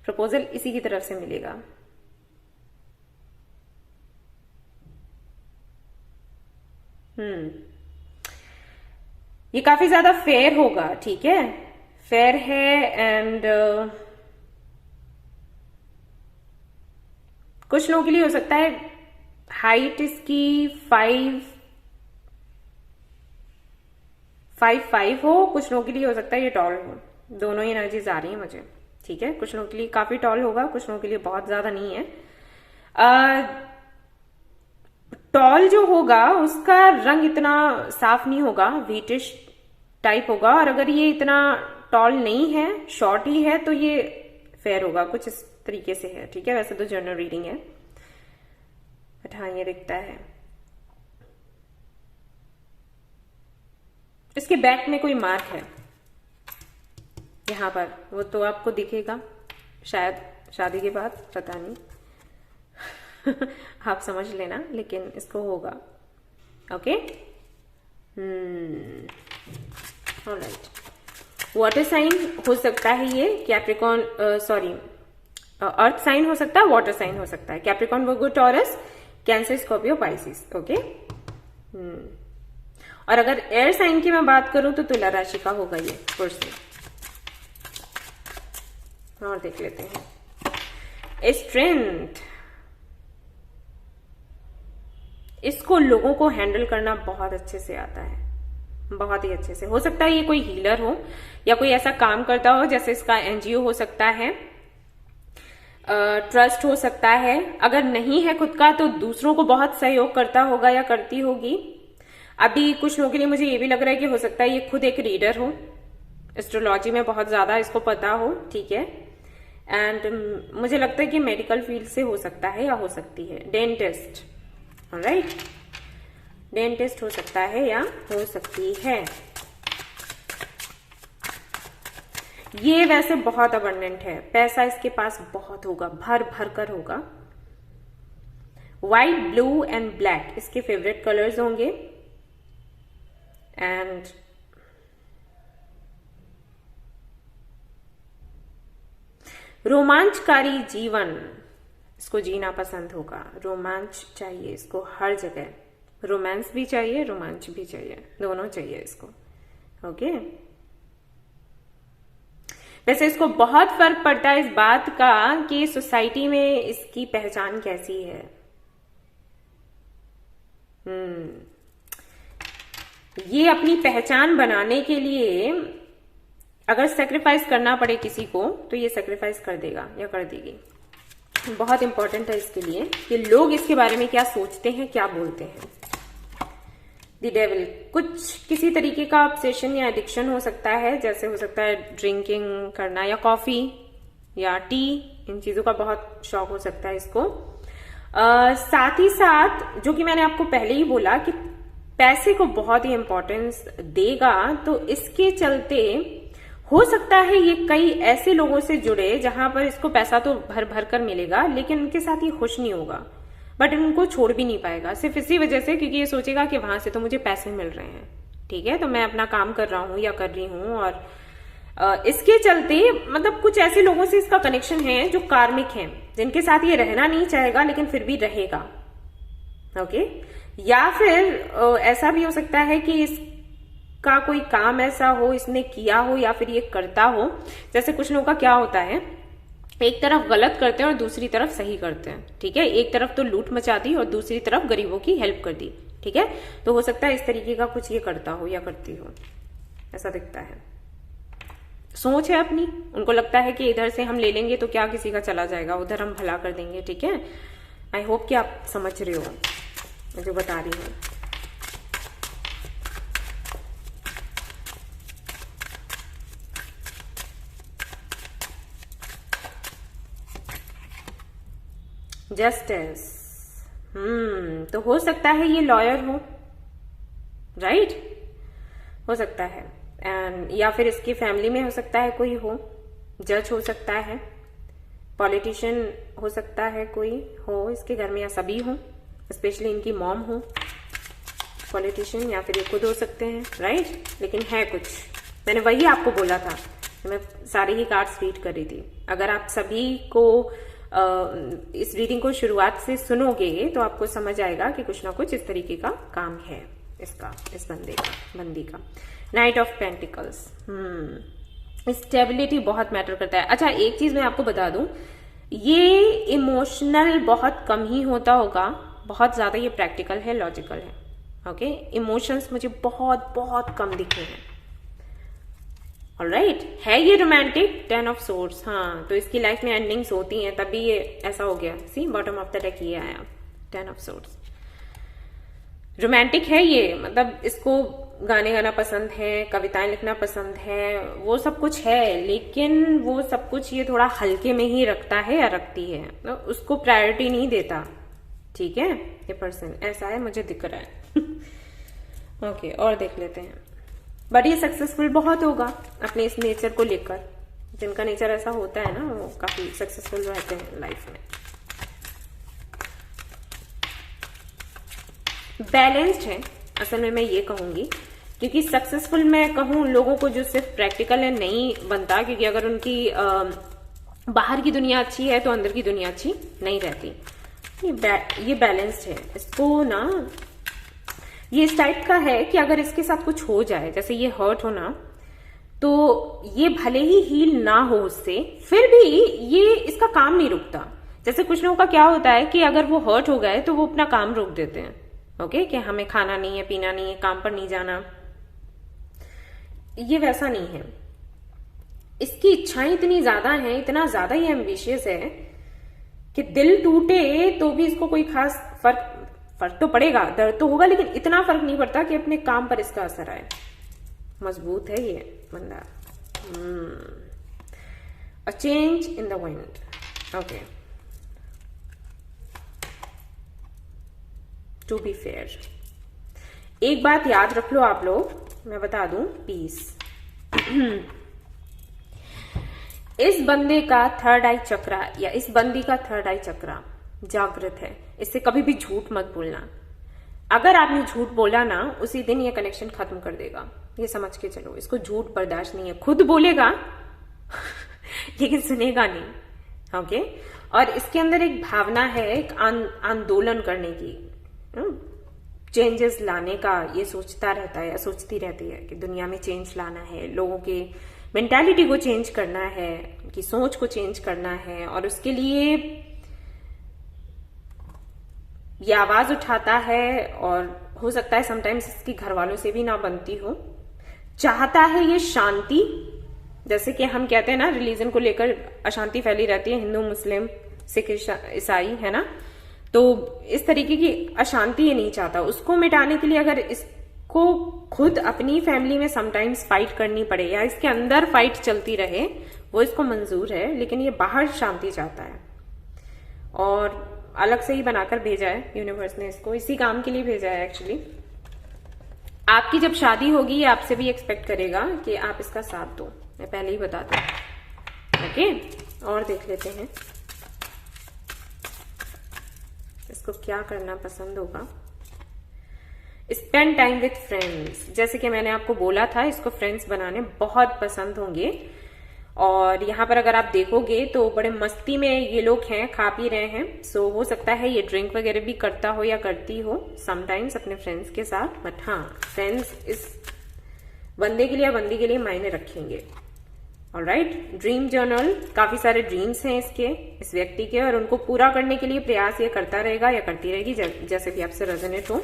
प्रपोजल इसी की तरफ से मिलेगा। ये काफी ज्यादा फेयर होगा, ठीक है, फेयर है। एंड कुछ लोगों के लिए हो सकता है हाइट इसकी 5'5" हो, कुछ लोगों के लिए हो सकता है ये टॉल हो। दोनों ही एनर्जीज आ रही है मुझे, ठीक है। कुछ लोगों के लिए काफी टॉल होगा, कुछ लोगों के लिए बहुत ज्यादा नहीं है। टॉल जो होगा उसका रंग इतना साफ नहीं होगा, व्हीटिश टाइप होगा। और अगर ये इतना टॉल नहीं है, शॉर्ट ही है, तो ये फेयर होगा, कुछ इस तरीके से है, ठीक है। वैसे तो जनरल रीडिंग है, बट हाँ ये दिखता है। इसके बैक में कोई मार्क है यहां पर, वो तो आपको दिखेगा शायद शादी के बाद, पता नहीं आप समझ लेना, लेकिन इसको होगा। Okay, alright. वाटर साइन हो सकता है ये, कैप्रिकॉन, सॉरी अर्थ साइन हो सकता है, वाटर साइन हो सकता है, Capricorn, Virgo, Taurus, Cancer, Scorpio, Pisces. Okay, और अगर एयर साइन की मैं बात करूं तो तुला राशि का होगा ये पर्सन। और देख लेते हैं स्ट्रेंथ। इसको लोगों को हैंडल करना बहुत अच्छे से आता है, बहुत ही अच्छे से। हो सकता है ये कोई हीलर हो या कोई ऐसा काम करता हो, जैसे इसका एनजीओ हो सकता है, ट्रस्ट हो सकता है। अगर नहीं है खुद का तो दूसरों को बहुत सहयोग करता होगा या करती होगी। अभी कुछ लोगों के लिए मुझे ये भी लग रहा है कि हो सकता है ये खुद एक रीडर हो, एस्ट्रोलॉजी में बहुत ज्यादा इसको पता हो, ठीक है। एंड मुझे लगता है कि मेडिकल फील्ड से हो सकता है या हो सकती है। डेंटिस्ट, ऑलराइट, डेंटिस्ट हो सकता है या हो सकती है। ये वैसे बहुत अबंडेंट है, पैसा इसके पास बहुत होगा, भर भर कर होगा। व्हाइट, ब्लू एंड ब्लैक इसके फेवरेट कलर्स होंगे। एंड रोमांचकारी जीवन इसको जीना पसंद होगा। रोमांच चाहिए इसको हर जगह, रोमांस भी चाहिए, रोमांच भी चाहिए, दोनों चाहिए इसको। ओके, वैसे इसको बहुत फर्क पड़ता है इस बात का कि सोसाइटी में इसकी पहचान कैसी है। ये अपनी पहचान बनाने के लिए अगर सेक्रीफाइस करना पड़े किसी को तो ये सेक्रीफाइस कर देगा या कर देगी। बहुत इंपॉर्टेंट है इसके लिए कि लोग इसके बारे में क्या सोचते हैं, क्या बोलते हैं। द डेविल, कुछ किसी तरीके का ऑब्सेशन या एडिक्शन हो सकता है, जैसे हो सकता है ड्रिंकिंग करना या कॉफी या टी, इन चीजों का बहुत शौक हो सकता है इसको। साथ ही साथ जो कि मैंने आपको पहले ही बोला कि पैसे को बहुत ही इंपॉर्टेंस देगा, तो इसके चलते हो सकता है ये कई ऐसे लोगों से जुड़े जहां पर इसको पैसा तो भर भर कर मिलेगा, लेकिन उनके साथ ये खुश नहीं होगा, बट उनको छोड़ भी नहीं पाएगा सिर्फ इसी वजह से क्योंकि ये सोचेगा कि वहां से तो मुझे पैसे मिल रहे हैं, ठीक है, तो मैं अपना काम कर रहा हूं या कर रही हूं। और इसके चलते मतलब कुछ ऐसे लोगों से इसका कनेक्शन है जो कार्मिक हैं, जिनके साथ ये रहना नहीं चाहेगा लेकिन फिर भी रहेगा। ओके, या फिर ऐसा भी हो सकता है कि इसका कोई काम ऐसा हो, इसने किया हो या फिर ये करता हो। जैसे कुछ लोगों का क्या होता है, एक तरफ गलत करते हैं और दूसरी तरफ सही करते हैं, ठीक है। एक तरफ तो लूट मचा दी और दूसरी तरफ गरीबों की हेल्प कर दी, ठीक है। तो हो सकता है इस तरीके का कुछ ये करता हो या करती हो, ऐसा दिखता है। सोच है अपनी, उनको लगता है कि इधर से हम ले लेंगे तो क्या किसी का चला जाएगा, उधर हम भला कर देंगे, ठीक है। आई होप कि आप समझ रहे हो मैं जो बता रही हूँ। जस्टिस, तो हो सकता है ये लॉयर हो, राइट, हो सकता है। एंड या फिर इसकी फैमिली में हो सकता है कोई हो, जज हो सकता है, पॉलिटिशियन हो सकता है, कोई हो इसके घर में या सभी हो, स्पेशली इनकी मॉम हो पॉलिटिशियन, या फिर ये खुद हो सकते हैं, राइट। लेकिन है कुछ, मैंने वही आपको बोला था, मैं सारे ही कार्ड्स रीड कर रही थी। अगर आप सभी को इस रीडिंग को शुरुआत से सुनोगे तो आपको समझ आएगा कि कुछ ना कुछ इस तरीके का काम है इसका, इस बंदी का। नाइट ऑफ पेंटिकल्स, स्टेबिलिटी बहुत मैटर करता है। अच्छा, एक चीज मैं आपको बता दूं, ये इमोशनल बहुत कम ही होता होगा, बहुत ज्यादा ये प्रैक्टिकल है, लॉजिकल है। ओके, इमोशंस मुझे बहुत बहुत कम दिखे हैं। ऑलराइट, है ये रोमांटिक, 10 ऑफ सोर्ड्स। हाँ, तो इसकी लाइफ में एंडिंग्स होती हैं, तभी ये ऐसा हो गया। सी, बॉटम ऑफ द डेक ये आया, 10 ऑफ सोर्ड्स। रोमांटिक है ये, मतलब इसको गाने गाना पसंद है, कविताएं लिखना पसंद है, वो सब कुछ है, लेकिन वो सब कुछ ये थोड़ा हल्के में ही रखता है या रखती है, तो उसको प्रायोरिटी नहीं देता। ठीक है, ये पर्सन ऐसा है, मुझे दिख रहा है। ओके, और देख लेते हैं। बट ये सक्सेसफुल बहुत होगा अपने इस नेचर को लेकर। जिनका नेचर ऐसा होता है ना, वो काफी सक्सेसफुल रहते हैं लाइफ में। बैलेंस्ड है असल में, मैं ये कहूंगी, क्योंकि सक्सेसफुल मैं कहूं लोगों को जो सिर्फ प्रैक्टिकल है नहीं बनता, क्योंकि अगर उनकी बाहर की दुनिया अच्छी है तो अंदर की दुनिया अच्छी नहीं रहती। ये बैलेंस्ड है। इसको ना, ये इस टाइप का है कि अगर इसके साथ कुछ हो जाए, जैसे ये हर्ट हो ना, तो ये भले ही हील ना हो उससे, फिर भी ये इसका काम नहीं रुकता। जैसे कुछ लोगों का क्या होता है कि अगर वो हर्ट हो गए तो वो अपना काम रोक देते हैं। ओके, कि हमें खाना नहीं है, पीना नहीं है, काम पर नहीं जाना। ये वैसा नहीं है। इसकी इच्छाएं इतनी ज्यादा हैं, इतना ज्यादा ये एम्बिशियस है कि दिल टूटे तो भी इसको कोई खास फर्क तो पड़ेगा, दर्द तो होगा, लेकिन इतना फर्क नहीं पड़ता कि अपने काम पर इसका असर आए। मजबूत है ये बंदा। A change in the wind. Okay, to be fair, एक बात याद रख लो आप लोग, मैं बता दूं, पीस। इस बंदे का थर्ड आई चक्रा या इस बंदी का थर्ड आई चक्रा जागृत है। इससे कभी भी झूठ मत बोलना। अगर आपने झूठ बोला ना, उसी दिन ये कनेक्शन खत्म कर देगा, ये समझ के चलो। इसको झूठ बर्दाश्त नहीं है, खुद बोलेगा लेकिन सुनेगा नहीं। ओके, और इसके अंदर एक भावना है, एक आंदोलन करने की, चेंजेस लाने का। ये सोचता रहता है या सोचती रहती है कि दुनिया में चेंज लाना है, लोगों के मेंटालिटी को चेंज करना है, उनकी सोच को चेंज करना है, और उसके लिए ये आवाज उठाता है। और हो सकता है समटाइम्स इसकी घर वालों से भी ना बनती हो। चाहता है ये शांति, जैसे कि हम कहते हैं ना, रिलीजन को लेकर अशांति फैली रहती है, हिंदू, मुस्लिम, सिख, ईसाई, है ना। तो इस तरीके की अशांति ये नहीं चाहता। उसको मिटाने के लिए अगर इसको खुद अपनी फैमिली में समटाइम्स फाइट करनी पड़े या इसके अंदर फाइट चलती रहे, वो इसको मंजूर है, लेकिन ये बाहर शांति चाहता है। और अलग से ही बनाकर भेजा है यूनिवर्स ने इसको, इसी काम के लिए भेजा है एक्चुअली। आपकी जब शादी होगी, ये आपसे भी एक्सपेक्ट करेगा कि आप इसका साथ दो, मैं पहले ही बता दूं। ओके, और देख लेते हैं इसको क्या करना पसंद होगा। स्पेंड टाइम विथ फ्रेंड्स, जैसे कि मैंने आपको बोला था, इसको फ्रेंड्स बनाने बहुत पसंद होंगे। और यहाँ पर अगर आप देखोगे तो बड़े मस्ती में ये लोग हैं, खा पी रहे हैं। सो हो सकता है ये ड्रिंक वगैरह भी करता हो या करती हो समटाइम्स अपने फ्रेंड्स के साथ। बट हाँ, फ्रेंड्स इस बंदे के लिए या बंदी के लिए मायने रखेंगे। ऑलराइट, ड्रीम जर्नल, काफी सारे ड्रीम्स हैं इसके, इस व्यक्ति के, और उनको पूरा करने के लिए प्रयास ये करता रहेगा या करती रहेगी, जैसे भी आपसे रेजोनेट हो।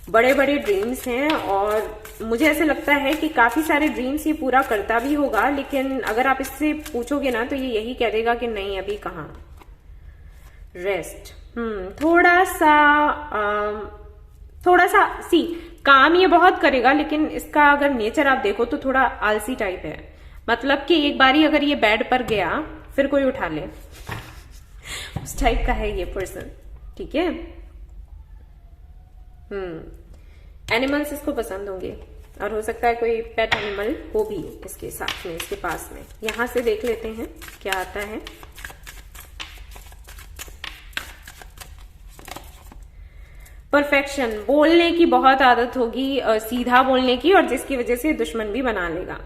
बड़े बड़े ड्रीम्स हैं, और मुझे ऐसे लगता है कि काफी सारे ड्रीम्स ये पूरा करता भी होगा, लेकिन अगर आप इससे पूछोगे ना तो ये यही कह देगा कि नहीं, अभी कहाँ, रेस्ट। थोड़ा सा सी काम ये बहुत करेगा, लेकिन इसका अगर नेचर आप देखो तो थोड़ा आलसी टाइप है। मतलब कि एक बारी अगर ये बेड पर गया फिर कोई उठा ले, उस टाइप का है ये पर्सन। ठीक है, एनिमल्स इसको पसंद होंगे, और हो सकता है कोई पेट एनिमल हो भी इसके साथ में, इसके पास में। यहां से देख लेते हैं क्या आता है। परफेक्शन, बोलने की बहुत आदत होगी, सीधा बोलने की, और जिसकी वजह से दुश्मन भी बना लेगा।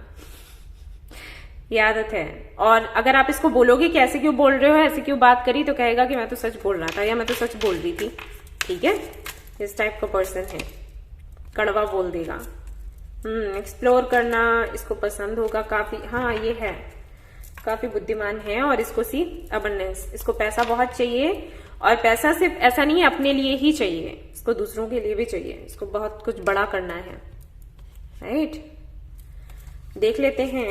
ये आदत है। और अगर आप इसको बोलोगे कि ऐसे क्यों बोल रहे हो, ऐसे क्यों बात करी, तो कहेगा कि मैं तो सच बोल रहा था या मैं तो सच बोल रही थी। ठीक है, इस टाइप का पर्सन है, कड़वा बोल देगा। एक्सप्लोर करना इसको पसंद होगा काफी। हाँ, ये है, काफी बुद्धिमान है। और इसको सी अबंडेंस, इसको पैसा बहुत चाहिए, और पैसा सिर्फ ऐसा नहीं है अपने लिए ही चाहिए, इसको दूसरों के लिए भी चाहिए। इसको बहुत कुछ बड़ा करना है, राइट। देख लेते हैं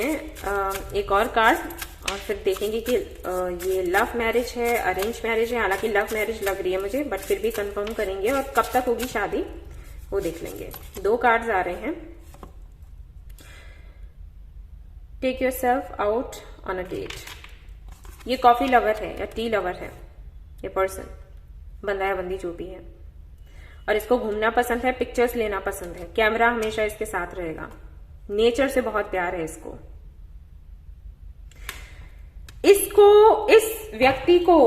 एक और कार्ड, और फिर देखेंगे कि ये लव मैरिज है, अरेंज मैरिज है। हालांकि लव मैरिज लग रही है मुझे, बट फिर भी कंफर्म करेंगे। और कब तक होगी शादी वो देख लेंगे। 2 कार्ड्स आ रहे हैं। Take yourself out on a date. ये कॉफी लवर है या टी लवर है, ये पर्सन, बंदा या बंदी जो भी है। और इसको घूमना पसंद है, पिक्चर्स लेना पसंद है, कैमरा हमेशा इसके साथ रहेगा, नेचर से बहुत प्यार है इसको। इस व्यक्ति को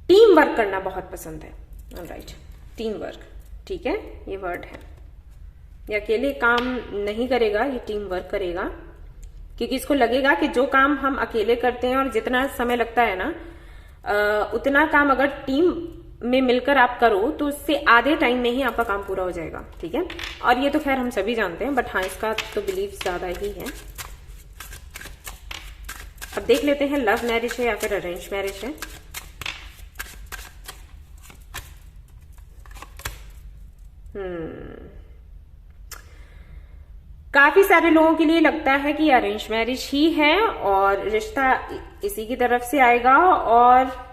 टीम वर्क करना बहुत पसंद है। ऑलराइट, टीम वर्क, ठीक है, ये वर्ड है। ये अकेले काम नहीं करेगा, ये टीम वर्क करेगा, क्योंकि इसको लगेगा कि जो काम हम अकेले करते हैं और जितना समय लगता है ना, उतना काम अगर टीम में मिलकर आप करो तो उससे आधे टाइम में ही आपका काम पूरा हो जाएगा। ठीक है, और ये तो खैर हम सभी जानते हैं, बट हाँ, इसका तो बिलीव ज्यादा ही है। अब देख लेते हैं लव मैरिज है या फिर अरेंज मैरिज है। काफी सारे लोगों के लिए लगता है कि अरेंज मैरिज ही है और रिश्ता इसी की तरफ से आएगा। और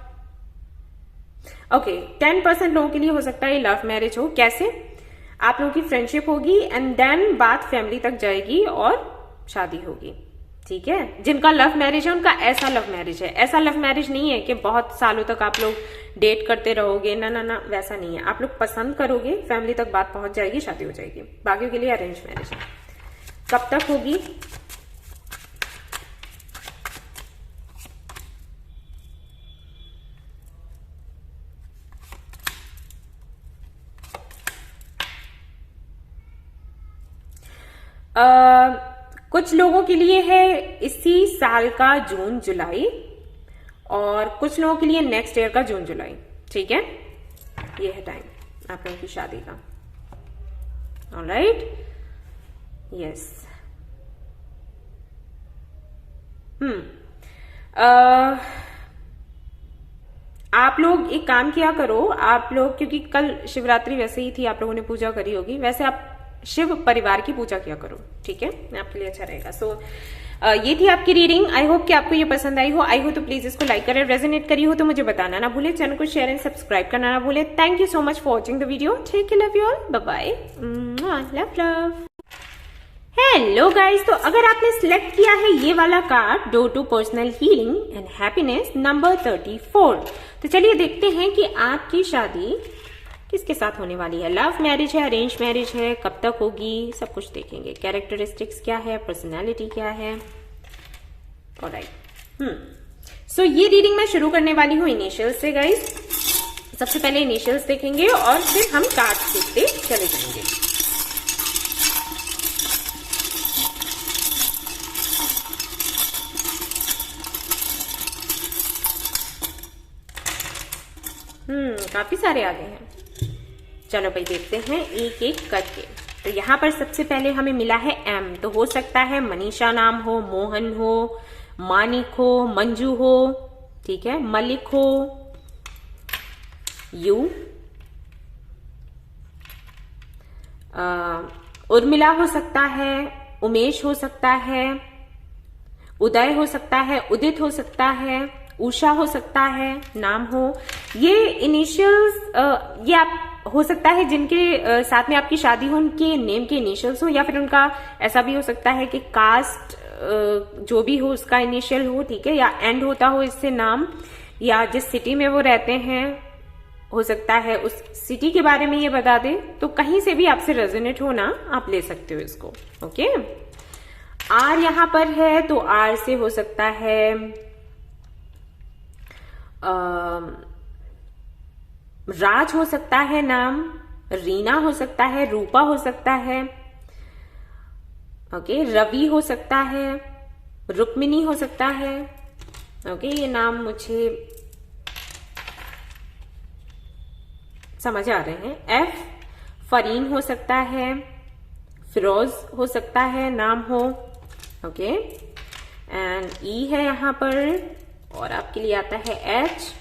ओके, 10% लोगों के लिए हो सकता है ये लव मैरिज हो। कैसे? आप लोगों की फ्रेंडशिप होगी एंड देन बात फैमिली तक जाएगी और शादी होगी। ठीक है, जिनका लव मैरिज है उनका ऐसा लव मैरिज है। ऐसा लव मैरिज नहीं है कि बहुत सालों तक आप लोग डेट करते रहोगे, ना ना ना, वैसा नहीं है। आप लोग पसंद करोगे, फैमिली तक बात पहुंच जाएगी, शादी हो जाएगी। बाकियों के लिए अरेंज मैरिज है। कब तक होगी? कुछ लोगों के लिए है इसी साल का जून जुलाई, और कुछ लोगों के लिए नेक्स्ट ईयर का जून जुलाई। ठीक है, ये है टाइम आप लोगों की शादी का। Alright, yes. आप लोग एक काम किया करो, आप लोग, क्योंकि कल शिवरात्रि वैसे ही थी, आप लोगों ने पूजा करी होगी, वैसे आप शिव परिवार की पूजा किया करो। ठीक है, आपके लिए अच्छा रहेगा। सो ये थी आपकी रीडिंग। आई होप कि आपको ये पसंद आई हो। आई हो तो प्लीज इसको लाइक करें, रेजोनेट करी हो तो मुझे बताना ना भूले, चैनल को शेयर एंड सब्सक्राइब करना ना भूले। Thank you so much for watching the video. Take care, love you all, bye bye, love love. Hello guys, तो अगर आपने सिलेक्ट किया है ये वाला card, door to personal healing and happiness number 34, तो चलिए देखते हैं कि आपकी शादी किसके साथ होने वाली है। लव मैरिज है, अरेंज मैरिज है, कब तक होगी, सब कुछ देखेंगे। कैरेक्टरिस्टिक्स क्या है, पर्सनालिटी क्या है। ऑलराइट, सो ये रीडिंग मैं शुरू करने वाली हूँ इनिशियल्स से गाइस। सबसे पहले इनिशियल्स देखेंगे और फिर हम कार्ड्स देखते चले जाएंगे। काफी सारे आ गए हैं। चलो भाई देखते हैं एक एक करके। तो यहाँ पर सबसे पहले हमें मिला है एम, तो हो सकता है मनीषा नाम हो, मोहन हो, मानिक हो, मंजू हो, ठीक है, मलिक हो, यू, उर्मिला हो सकता है, उमेश हो सकता है, उदय हो सकता है, उदित हो सकता है, उषा हो सकता है, नाम हो। ये इनिशियल्स ये आप हो सकता है जिनके साथ में आपकी शादी हो उनके नेम के इनिशियल्स हो, या फिर उनका ऐसा भी हो सकता है कि कास्ट जो भी हो उसका इनिशियल हो। ठीक है, या एंड होता हो इससे नाम, या जिस सिटी में वो रहते हैं हो सकता है उस सिटी के बारे में ये बता दे। तो कहीं से भी आपसे रेजोनेट हो ना, आप ले सकते हो इसको। ओके, आर यहां पर है तो आर से हो सकता है राज हो सकता है नाम, रीना हो सकता है, रूपा हो सकता है, ओके, रवि हो सकता है, रुक्मिनी हो सकता है, ओके, ये नाम मुझे समझ आ रहे हैं। एफ, फरीन हो सकता है, फिरोज हो सकता है नाम हो, ओके, एंड ई है यहां पर, और आपके लिए आता है एच,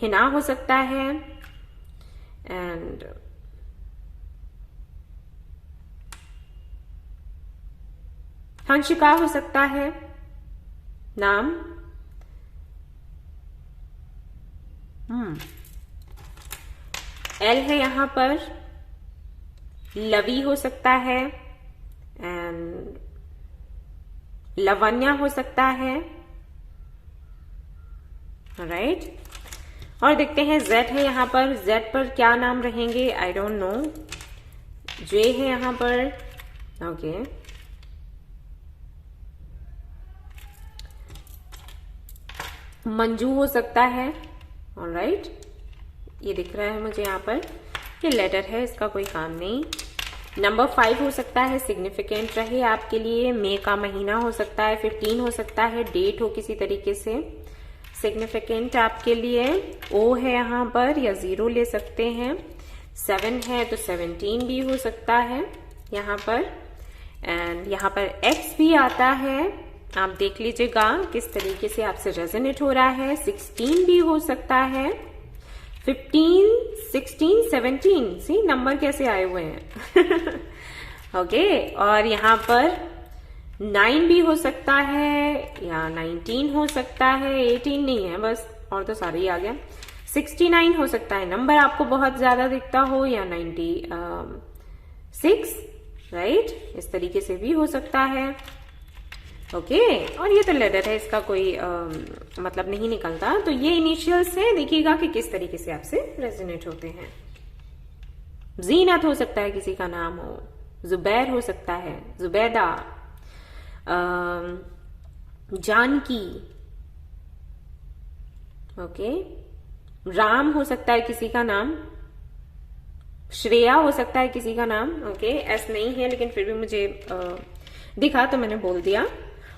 हिना हो सकता है, एंड हंशिका हो सकता है नाम, एल है यहां पर, लवी हो सकता है, एंड लवन्या हो सकता है, राइट। और देखते हैं जेड है यहां पर, जेड पर क्या नाम रहेंगे, आई डोंट नो। जे है यहां पर, ओके, मंजू हो सकता है, ऑलराइट, ये दिख रहा है मुझे यहाँ पर, ये लेटर है, इसका कोई काम नहीं। नंबर 5 हो सकता है, सिग्निफिकेंट रहे आपके लिए, मई का महीना हो सकता है, 15 हो सकता है, डेट हो किसी तरीके से सिग्निफिकेंट आपके लिए। ओ है यहाँ पर, या 0 ले सकते हैं। 7 है तो 17 भी हो सकता है यहाँ पर, एंड यहाँ पर एक्स भी आता है, आप देख लीजिएगा किस तरीके से आपसे रेजोनेट हो रहा है। 16 भी हो सकता है, 15, 16, 17, सी नंबर कैसे आए हुए हैं ओके, और यहाँ पर 9 भी हो सकता है, या 19 हो सकता है, 18 नहीं है बस, और तो सारे ही आ गया। 69 हो सकता है, नंबर आपको बहुत ज्यादा दिखता हो, या 96, राइट, इस तरीके से भी हो सकता है, ओके। और ये तो लेटर है, इसका कोई मतलब नहीं निकलता, तो ये इनिशियल्स है, देखिएगा कि किस तरीके से आपसे रेजोनेट होते हैं। जीनत हो सकता है, किसी का नाम हो, जुबैर हो सकता है, जुबैदा, जानकी, ओके, राम हो सकता है किसी का नाम, श्रेया हो सकता है किसी का नाम, ओके, एस नहीं है लेकिन फिर भी मुझे दिखा तो मैंने बोल दिया,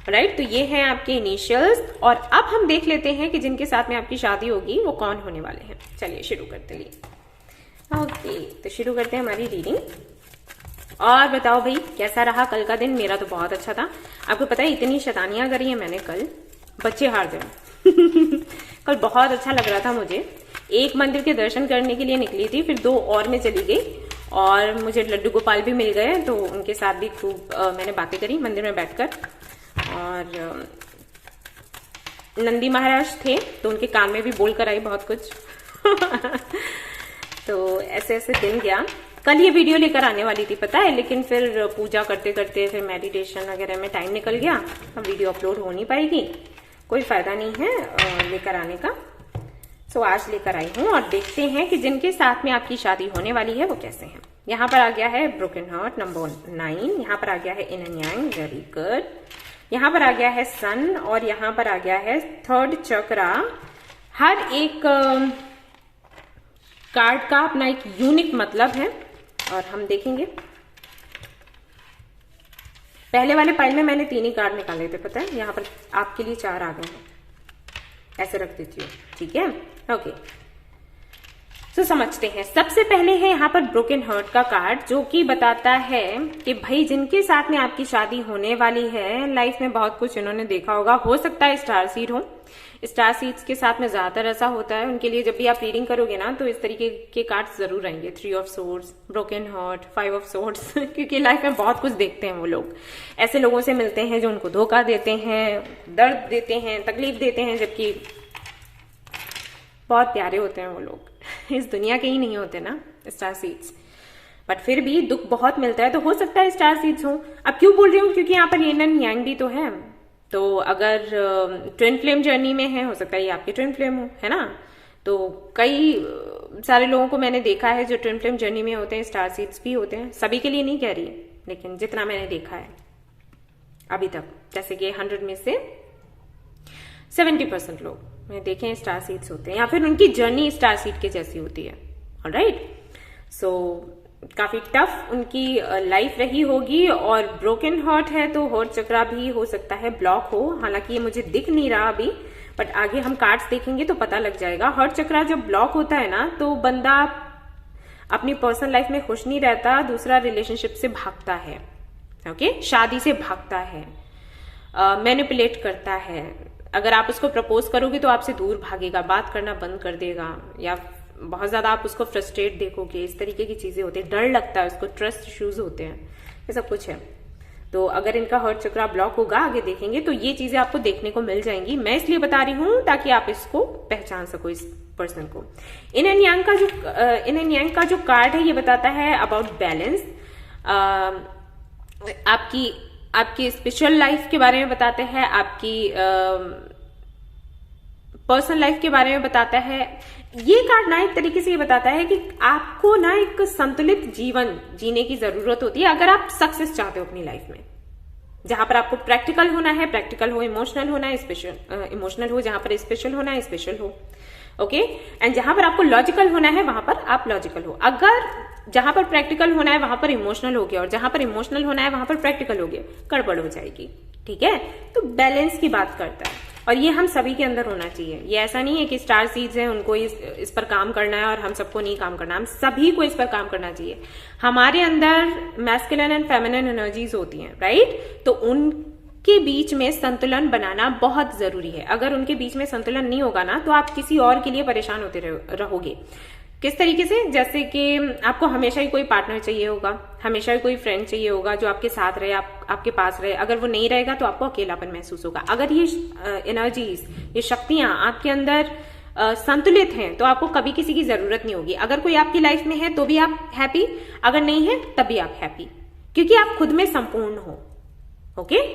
राइट। तो ये है आपके इनिशियल्स, और अब हम देख लेते हैं कि जिनके साथ में आपकी शादी होगी वो कौन होने वाले हैं। चलिए शुरू करते हैं, ओके, तो शुरू करते हैं हमारी रीडिंग। और बताओ भाई कैसा रहा कल का दिन? मेरा तो बहुत अच्छा था। आपको पता है इतनी शैतानियां करी है मैंने कल, बच्चे हार गए कल बहुत अच्छा लग रहा था मुझे। एक मंदिर के दर्शन करने के लिए निकली थी, फिर 2 और में चली गई, और मुझे लड्डू गोपाल भी मिल गए, तो उनके साथ भी खूब मैंने बातें करी मंदिर में बैठकर। और नंदी महाराज थे तो उनके कान में भी बोल कर आई बहुत कुछ तो ऐसे ऐसे दिन गया। कल ये वीडियो लेकर आने वाली थी पता है, लेकिन फिर पूजा करते करते फिर मेडिटेशन वगैरह में टाइम निकल गया, अब वीडियो अपलोड हो नहीं पाएगी, कोई फायदा नहीं है लेकर आने का। सो आज लेकर आई हूँ, और देखते हैं कि जिनके साथ में आपकी शादी होने वाली है वो कैसे हैं। यहाँ पर आ गया है ब्रोकन हार्ट नंबर 9, यहाँ पर आ गया है in and yang, very good. यहाँ पर आ गया है सन, और यहाँ पर आ गया है 3rd चक्रा। हर एक कार्ड का अपना एक यूनिक मतलब है, और हम देखेंगे। पहले वाले पाइल में मैंने 3 ही कार्ड निकाले थे पता है, यहाँ पर आपके लिए 4 आ गए हैं, ऐसे रख देती हूँ, ठीक है, ओके। तो समझते हैं। सबसे पहले है यहाँ पर ब्रोकन हार्ट का कार्ड, जो कि बताता है कि भाई जिनके साथ में आपकी शादी होने वाली है, लाइफ में बहुत कुछ इन्होंने देखा होगा, हो सकता है स्टार सीड हो। स्टार सीड्स के साथ में ज्यादातर ऐसा होता है, उनके लिए जब भी आप रीडिंग करोगे ना तो इस तरीके के कार्ड्स जरूर आएंगे, 3 of swords, broken heart, 5 of swords क्योंकि लाइफ में बहुत कुछ देखते हैं वो लोग। ऐसे लोगों से मिलते हैं जो उनको धोखा देते हैं, दर्द देते हैं, तकलीफ देते हैं, जबकि बहुत प्यारे होते हैं वो लोग इस दुनिया के ही नहीं होते ना स्टार सीड्स, बट फिर भी दुख बहुत मिलता है। तो हो सकता है स्टार सीड्स हो। अब क्यों बोल रही हूँ? क्योंकि यहाँ पर यिन एंड यांग भी तो है, तो अगर ट्विन फ्लेम जर्नी में है, हो सकता है ये आपकी ट्विन फ्लेम हो, है ना। तो कई सारे लोगों को मैंने देखा है जो ट्विन फ्लेम जर्नी में होते हैं, स्टार सीड्स भी होते हैं। सभी के लिए नहीं कह रही, लेकिन जितना मैंने देखा है अभी तक, जैसे कि 100 में से 70% लोग मैं देखें स्टार सीड्स होते हैं, या फिर उनकी जर्नी स्टार सीड के जैसी होती है। ऑलराइट, सो काफी टफ उनकी लाइफ रही होगी, और ब्रोकन हार्ट है तो हार्ट चक्रा भी हो सकता है ब्लॉक हो। हालांकि ये मुझे दिख नहीं रहा अभी, बट आगे हम कार्ड्स देखेंगे तो पता लग जाएगा। हार्ट चक्रा जब ब्लॉक होता है ना, तो बंदा अपनी पर्सनल लाइफ में खुश नहीं रहता, दूसरा रिलेशनशिप से भागता है, ओके, शादी से भागता है, मैनिपुलेट करता है। अगर आप उसको प्रपोज करोगे तो आपसे दूर भागेगा, बात करना बंद कर देगा, या बहुत ज्यादा आप उसको फ्रस्ट्रेट देखोगे। इस तरीके की चीजें होती है, डर लगता है उसको, ट्रस्ट इश्यूज होते हैं, ये सब कुछ है। तो अगर इनका हार्ट चक्रा ब्लॉक होगा, आगे देखेंगे तो ये चीजें आपको देखने को मिल जाएंगी। मैं इसलिए बता रही हूं ताकि आप इसको पहचान सको, इस पर्सन को। इन एंड यांग का जो कार्ड है ये बताता है अबाउट बैलेंस, आपकी स्पिरिचुअल लाइफ के बारे में बताते हैं, आपकी पर्सनल लाइफ के बारे में बताता है। ये कार्ड ना एक तरीके से ये बताता है कि आपको ना एक संतुलित जीवन जीने की जरूरत होती है अगर आप सक्सेस चाहते हो अपनी लाइफ में। जहां पर आपको प्रैक्टिकल होना है प्रैक्टिकल हो, इमोशनल होना है इमोशनल हो, जहां पर स्पेशल होना है स्पेशल हो, ओके। एंड जहां पर आपको लॉजिकल होना है वहां पर आप लॉजिकल हो। अगर जहां पर प्रैक्टिकल होना है वहां पर इमोशनल हो गया, और जहां पर इमोशनल होना है वहां पर प्रैक्टिकल हो गया, गड़बड़ हो जाएगी, ठीक है। तो बैलेंस की बात करता है, और ये हम सभी के अंदर होना चाहिए। ये ऐसा नहीं है कि स्टार सीड्स हैं उनको इस पर काम करना है और हम सबको नहीं काम करना, हम सभी को इस पर काम करना चाहिए। हमारे अंदर मैस्कुलिन एंड फेमिनिन एनर्जीज होती हैं, राइट, तो उनके बीच में संतुलन बनाना बहुत जरूरी है। अगर उनके बीच में संतुलन नहीं होगा ना, तो आप किसी और के लिए परेशान होते रहोगे। किस तरीके से, जैसे कि आपको हमेशा ही कोई पार्टनर चाहिए होगा, हमेशा ही कोई फ्रेंड चाहिए होगा जो आपके साथ रहे, आपके पास रहे। अगर वो नहीं रहेगा तो आपको अकेलापन महसूस होगा। अगर ये एनर्जीज, ये शक्तियां आपके अंदर संतुलित हैं तो आपको कभी किसी की जरूरत नहीं होगी। अगर कोई आपकी लाइफ में है तो भी आप हैप्पी, अगर नहीं है तब भी आप हैप्पी, क्योंकि आप खुद में संपूर्ण हो, ओके।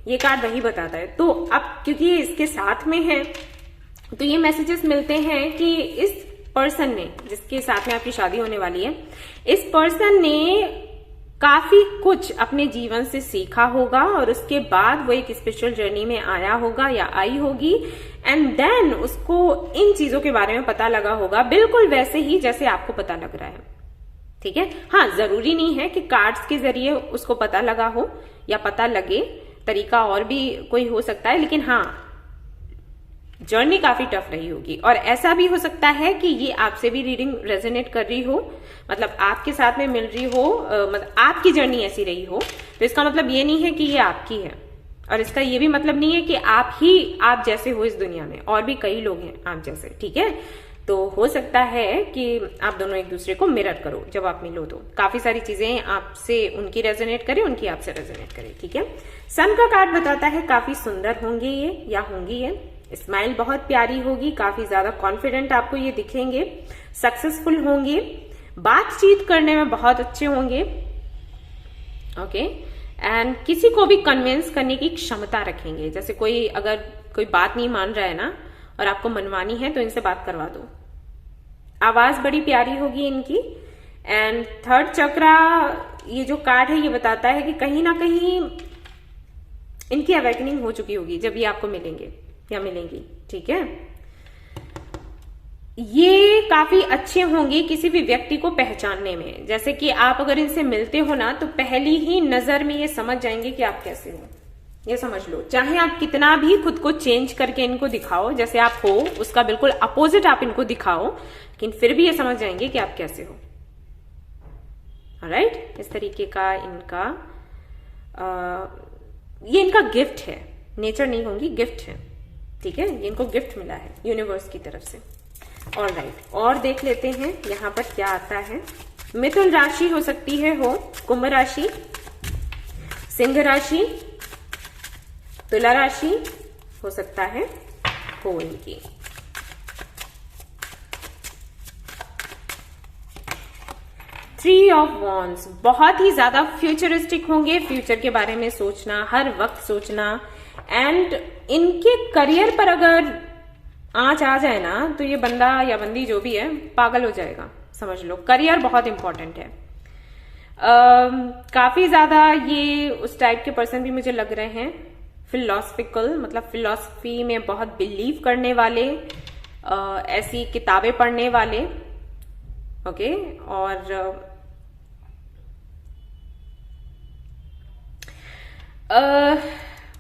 ये कार्ड वही बताता है। तो अब क्योंकि ये इसके साथ में है, तो ये मैसेजेस मिलते हैं कि इस पर्सन ने, जिसके साथ में आपकी शादी होने वाली है, इस पर्सन ने काफी कुछ अपने जीवन से सीखा होगा, और उसके बाद वो एक स्पिरिचुअल जर्नी में आया होगा या आई होगी, एंड देन उसको इन चीजों के बारे में पता लगा होगा, बिल्कुल वैसे ही जैसे आपको पता लग रहा है, ठीक है। हाँ, जरूरी नहीं है कि कार्ड्स के जरिए उसको पता लगा हो या पता लगे, तरीका और भी कोई हो सकता है, लेकिन हाँ, जर्नी काफी टफ रही होगी। और ऐसा भी हो सकता है कि ये आपसे भी रीडिंग रेजोनेट कर रही हो, मतलब आपके साथ में मिल रही हो, मतलब आपकी जर्नी ऐसी रही हो। तो इसका मतलब ये नहीं है कि ये आपकी है, और इसका ये भी मतलब नहीं है कि आप जैसे हो इस दुनिया में, और भी कई लोग हैं आप जैसे, ठीक है। तो हो सकता है कि आप दोनों एक दूसरे को मिरर करो, जब आप मिलो तो काफी सारी चीजें आपसे उनकी रेजोनेट करे, उनकी आपसे रेजोनेट करे, ठीक है। सन का कार्ड बताता है काफी सुंदर होंगे ये या होंगी ये, स्माइल बहुत प्यारी होगी, काफी ज्यादा कॉन्फिडेंट आपको ये दिखेंगे, सक्सेसफुल होंगे, बातचीत करने में बहुत अच्छे होंगे, ओके। एंड किसी को भी कन्विंस करने की क्षमता रखेंगे। जैसे अगर कोई बात नहीं मान रहा है ना, और आपको मनवानी है, तो इनसे बात करवा दो। आवाज बड़ी प्यारी होगी इनकी। एंड थर्ड चक्रा, ये जो कार्ड है ये बताता है कि कहीं ना कहीं इनकी अवेकनिंग हो चुकी होगी जब ये आपको मिलेंगे या मिलेंगी, ठीक है। ये काफी अच्छे होंगे किसी भी व्यक्ति को पहचानने में। जैसे कि आप अगर इनसे मिलते हो ना, तो पहली ही नजर में ये समझ जाएंगे कि आप कैसे हो, ये समझ लो। चाहे आप कितना भी खुद को चेंज करके इनको दिखाओ, जैसे आप हो उसका बिल्कुल अपोजिट आप इनको दिखाओ, लेकिन फिर भी ये समझ जाएंगे कि आप कैसे हो। ऑलराइट, इस तरीके का इनका ये इनका गिफ्ट है, नेचर नहीं होंगी, गिफ्ट है, ठीक है। ये इनको गिफ्ट मिला है यूनिवर्स की तरफ से। ऑलराइट, और देख लेते हैं यहां पर क्या आता है। मिथुन राशि हो सकती है, हो कुंभ राशि, सिंह राशि, तुला राशि हो सकता है, हो इनकी। थ्री ऑफ वॉन्ड्स, बहुत ही ज्यादा फ्यूचरिस्टिक होंगे, फ्यूचर के बारे में सोचना, हर वक्त सोचना। एंड इनके करियर पर अगर आंच आ जाए ना, तो ये बंदा या बंदी जो भी है पागल हो जाएगा, समझ लो। करियर बहुत इंपॉर्टेंट है। काफी ज्यादा ये उस टाइप के पर्सन भी मुझे लग रहे हैं, फिलोसफिकल, मतलब फिलोसफी में बहुत बिलीव करने वाले, ऐसी किताबें पढ़ने वाले। ओके, और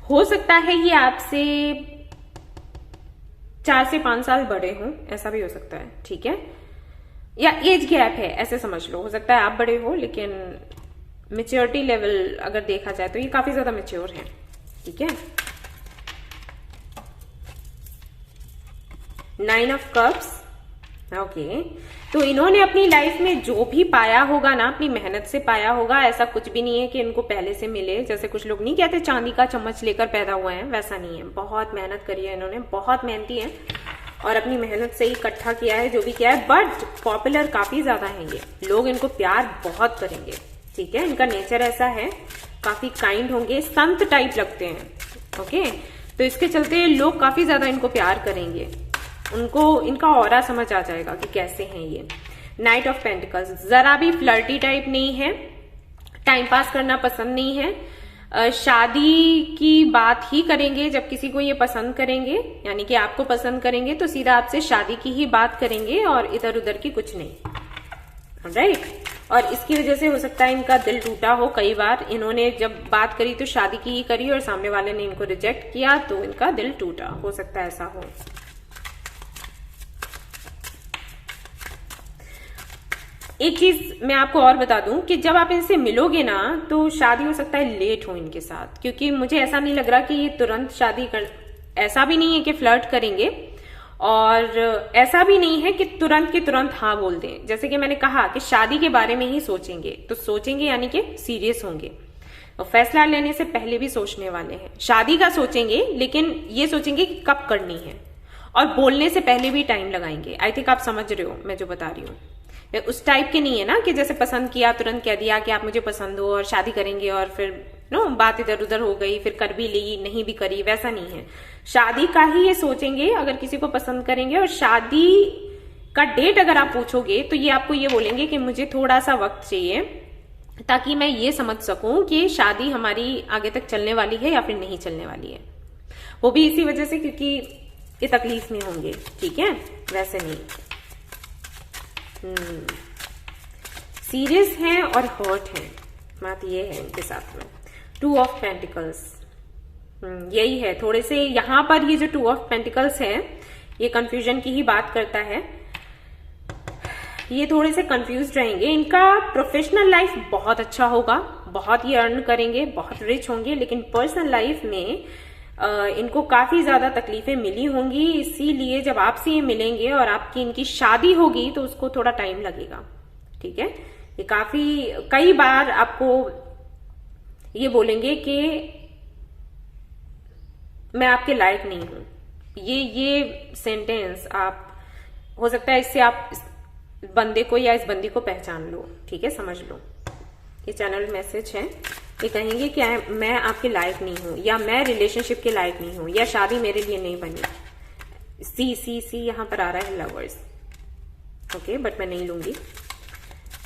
हो सकता है ये आपसे 4 से 5 साल बड़े हों, ऐसा भी हो सकता है, ठीक है, या एज गैप है ऐसे समझ लो। हो सकता है आप बड़े हो, लेकिन मेच्योरिटी लेवल अगर देखा जाए तो ये काफी ज्यादा मेच्योर है, ठीक है। 9 ऑफ कप्स, ओके। तो इन्होंने अपनी लाइफ में जो भी पाया होगा ना, अपनी मेहनत से पाया होगा। ऐसा कुछ भी नहीं है कि इनको पहले से मिले, जैसे कुछ लोग नहीं कहते चांदी का चम्मच लेकर पैदा हुए हैं, वैसा नहीं है। बहुत मेहनत करी है इन्होंने, बहुत मेहनती है और अपनी मेहनत से ही इकट्ठा किया है जो भी किया है। बट पॉपुलर काफी ज्यादा है ये, लोग इनको प्यार बहुत करेंगे, ठीक है। इनका नेचर ऐसा है, काफी काइंड होंगे, संत टाइप लगते हैं, ओके। तो इसके चलते लोग काफी ज्यादा इनको प्यार करेंगे, उनको इनका ऑरा समझ आ जाएगा कि कैसे हैं ये। नाइट ऑफ पेंटिकल्स, जरा भी फ्लर्टी टाइप नहीं है, टाइम पास करना पसंद नहीं है, शादी की बात ही करेंगे जब किसी को ये पसंद करेंगे, यानी कि आपको पसंद करेंगे तो सीधा आपसे शादी की ही बात करेंगे और इधर उधर की कुछ नहीं, राइट। और इसकी वजह से हो सकता है इनका दिल टूटा हो। कई बार इन्होंने जब बात करी तो शादी की ही करी और सामने वाले ने इनको रिजेक्ट किया तो इनका दिल टूटा, हो सकता है ऐसा हो। एक चीज मैं आपको और बता दूं कि जब आप इनसे मिलोगे ना तो शादी हो सकता है लेट हो इनके साथ, क्योंकि मुझे ऐसा नहीं लग रहा कि ये तुरंत शादी कर, ऐसा भी नहीं है कि फ्लर्ट करेंगे और ऐसा भी नहीं है कि तुरंत के तुरंत हाँ बोल दें। जैसे कि मैंने कहा कि शादी के बारे में ही सोचेंगे, तो सोचेंगे यानी कि सीरियस होंगे और फैसला लेने से पहले भी सोचने वाले हैं। शादी का सोचेंगे लेकिन ये सोचेंगे कि कब करनी है और बोलने से पहले भी टाइम लगाएंगे। आई थिंक आप समझ रहे हो मैं जो बता रही हूँ। उस टाइप के नहीं है ना कि जैसे पसंद किया तुरंत कह दिया कि आप मुझे पसंद हो और शादी करेंगे और फिर बात इधर उधर हो गई, फिर कर भी ली नहीं भी करी, वैसा नहीं है। शादी का ही ये सोचेंगे अगर किसी को पसंद करेंगे, और शादी का डेट अगर आप पूछोगे तो ये आपको ये बोलेंगे कि मुझे थोड़ा सा वक्त चाहिए ताकि मैं ये समझ सकूं कि शादी हमारी आगे तक चलने वाली है या फिर नहीं चलने वाली है। वो भी इसी वजह से क्योंकि ये तकलीफ में होंगे, ठीक है, वैसे नहीं। सीरियस हैं और हर्ट हैं, बात ये है इनके साथ में। 2 ऑफ पेंटिकल्स, यही है थोड़े से यहां पर ये जो 2 ऑफ पेंटिकल्स है ये कंफ्यूजन की ही बात करता है। ये थोड़े से कंफ्यूज रहेंगे। इनका प्रोफेशनल लाइफ बहुत अच्छा होगा, बहुत ही अर्न करेंगे, बहुत रिच होंगे, लेकिन पर्सनल लाइफ में इनको काफी ज्यादा तकलीफें मिली होंगी। इसीलिए जब आपसे ये मिलेंगे और आपकी इनकी शादी होगी तो उसको थोड़ा टाइम लगेगा, ठीक है। ये कई बार आपको ये बोलेंगे कि मैं आपके लायक नहीं हूं। ये सेंटेंस आप हो सकता है इससे आप इस बंदे को या इस बंदी को पहचान लो, ठीक है, समझ लो। ये चैनल मैसेज है। ये कहेंगे कि मैं आपके लायक नहीं हूं, या मैं रिलेशनशिप के लायक नहीं हूं, या शादी मेरे लिए नहीं बनी। सी यहां पर आ रहा है लवर्स, ओके, बट मैं नहीं लूंगी।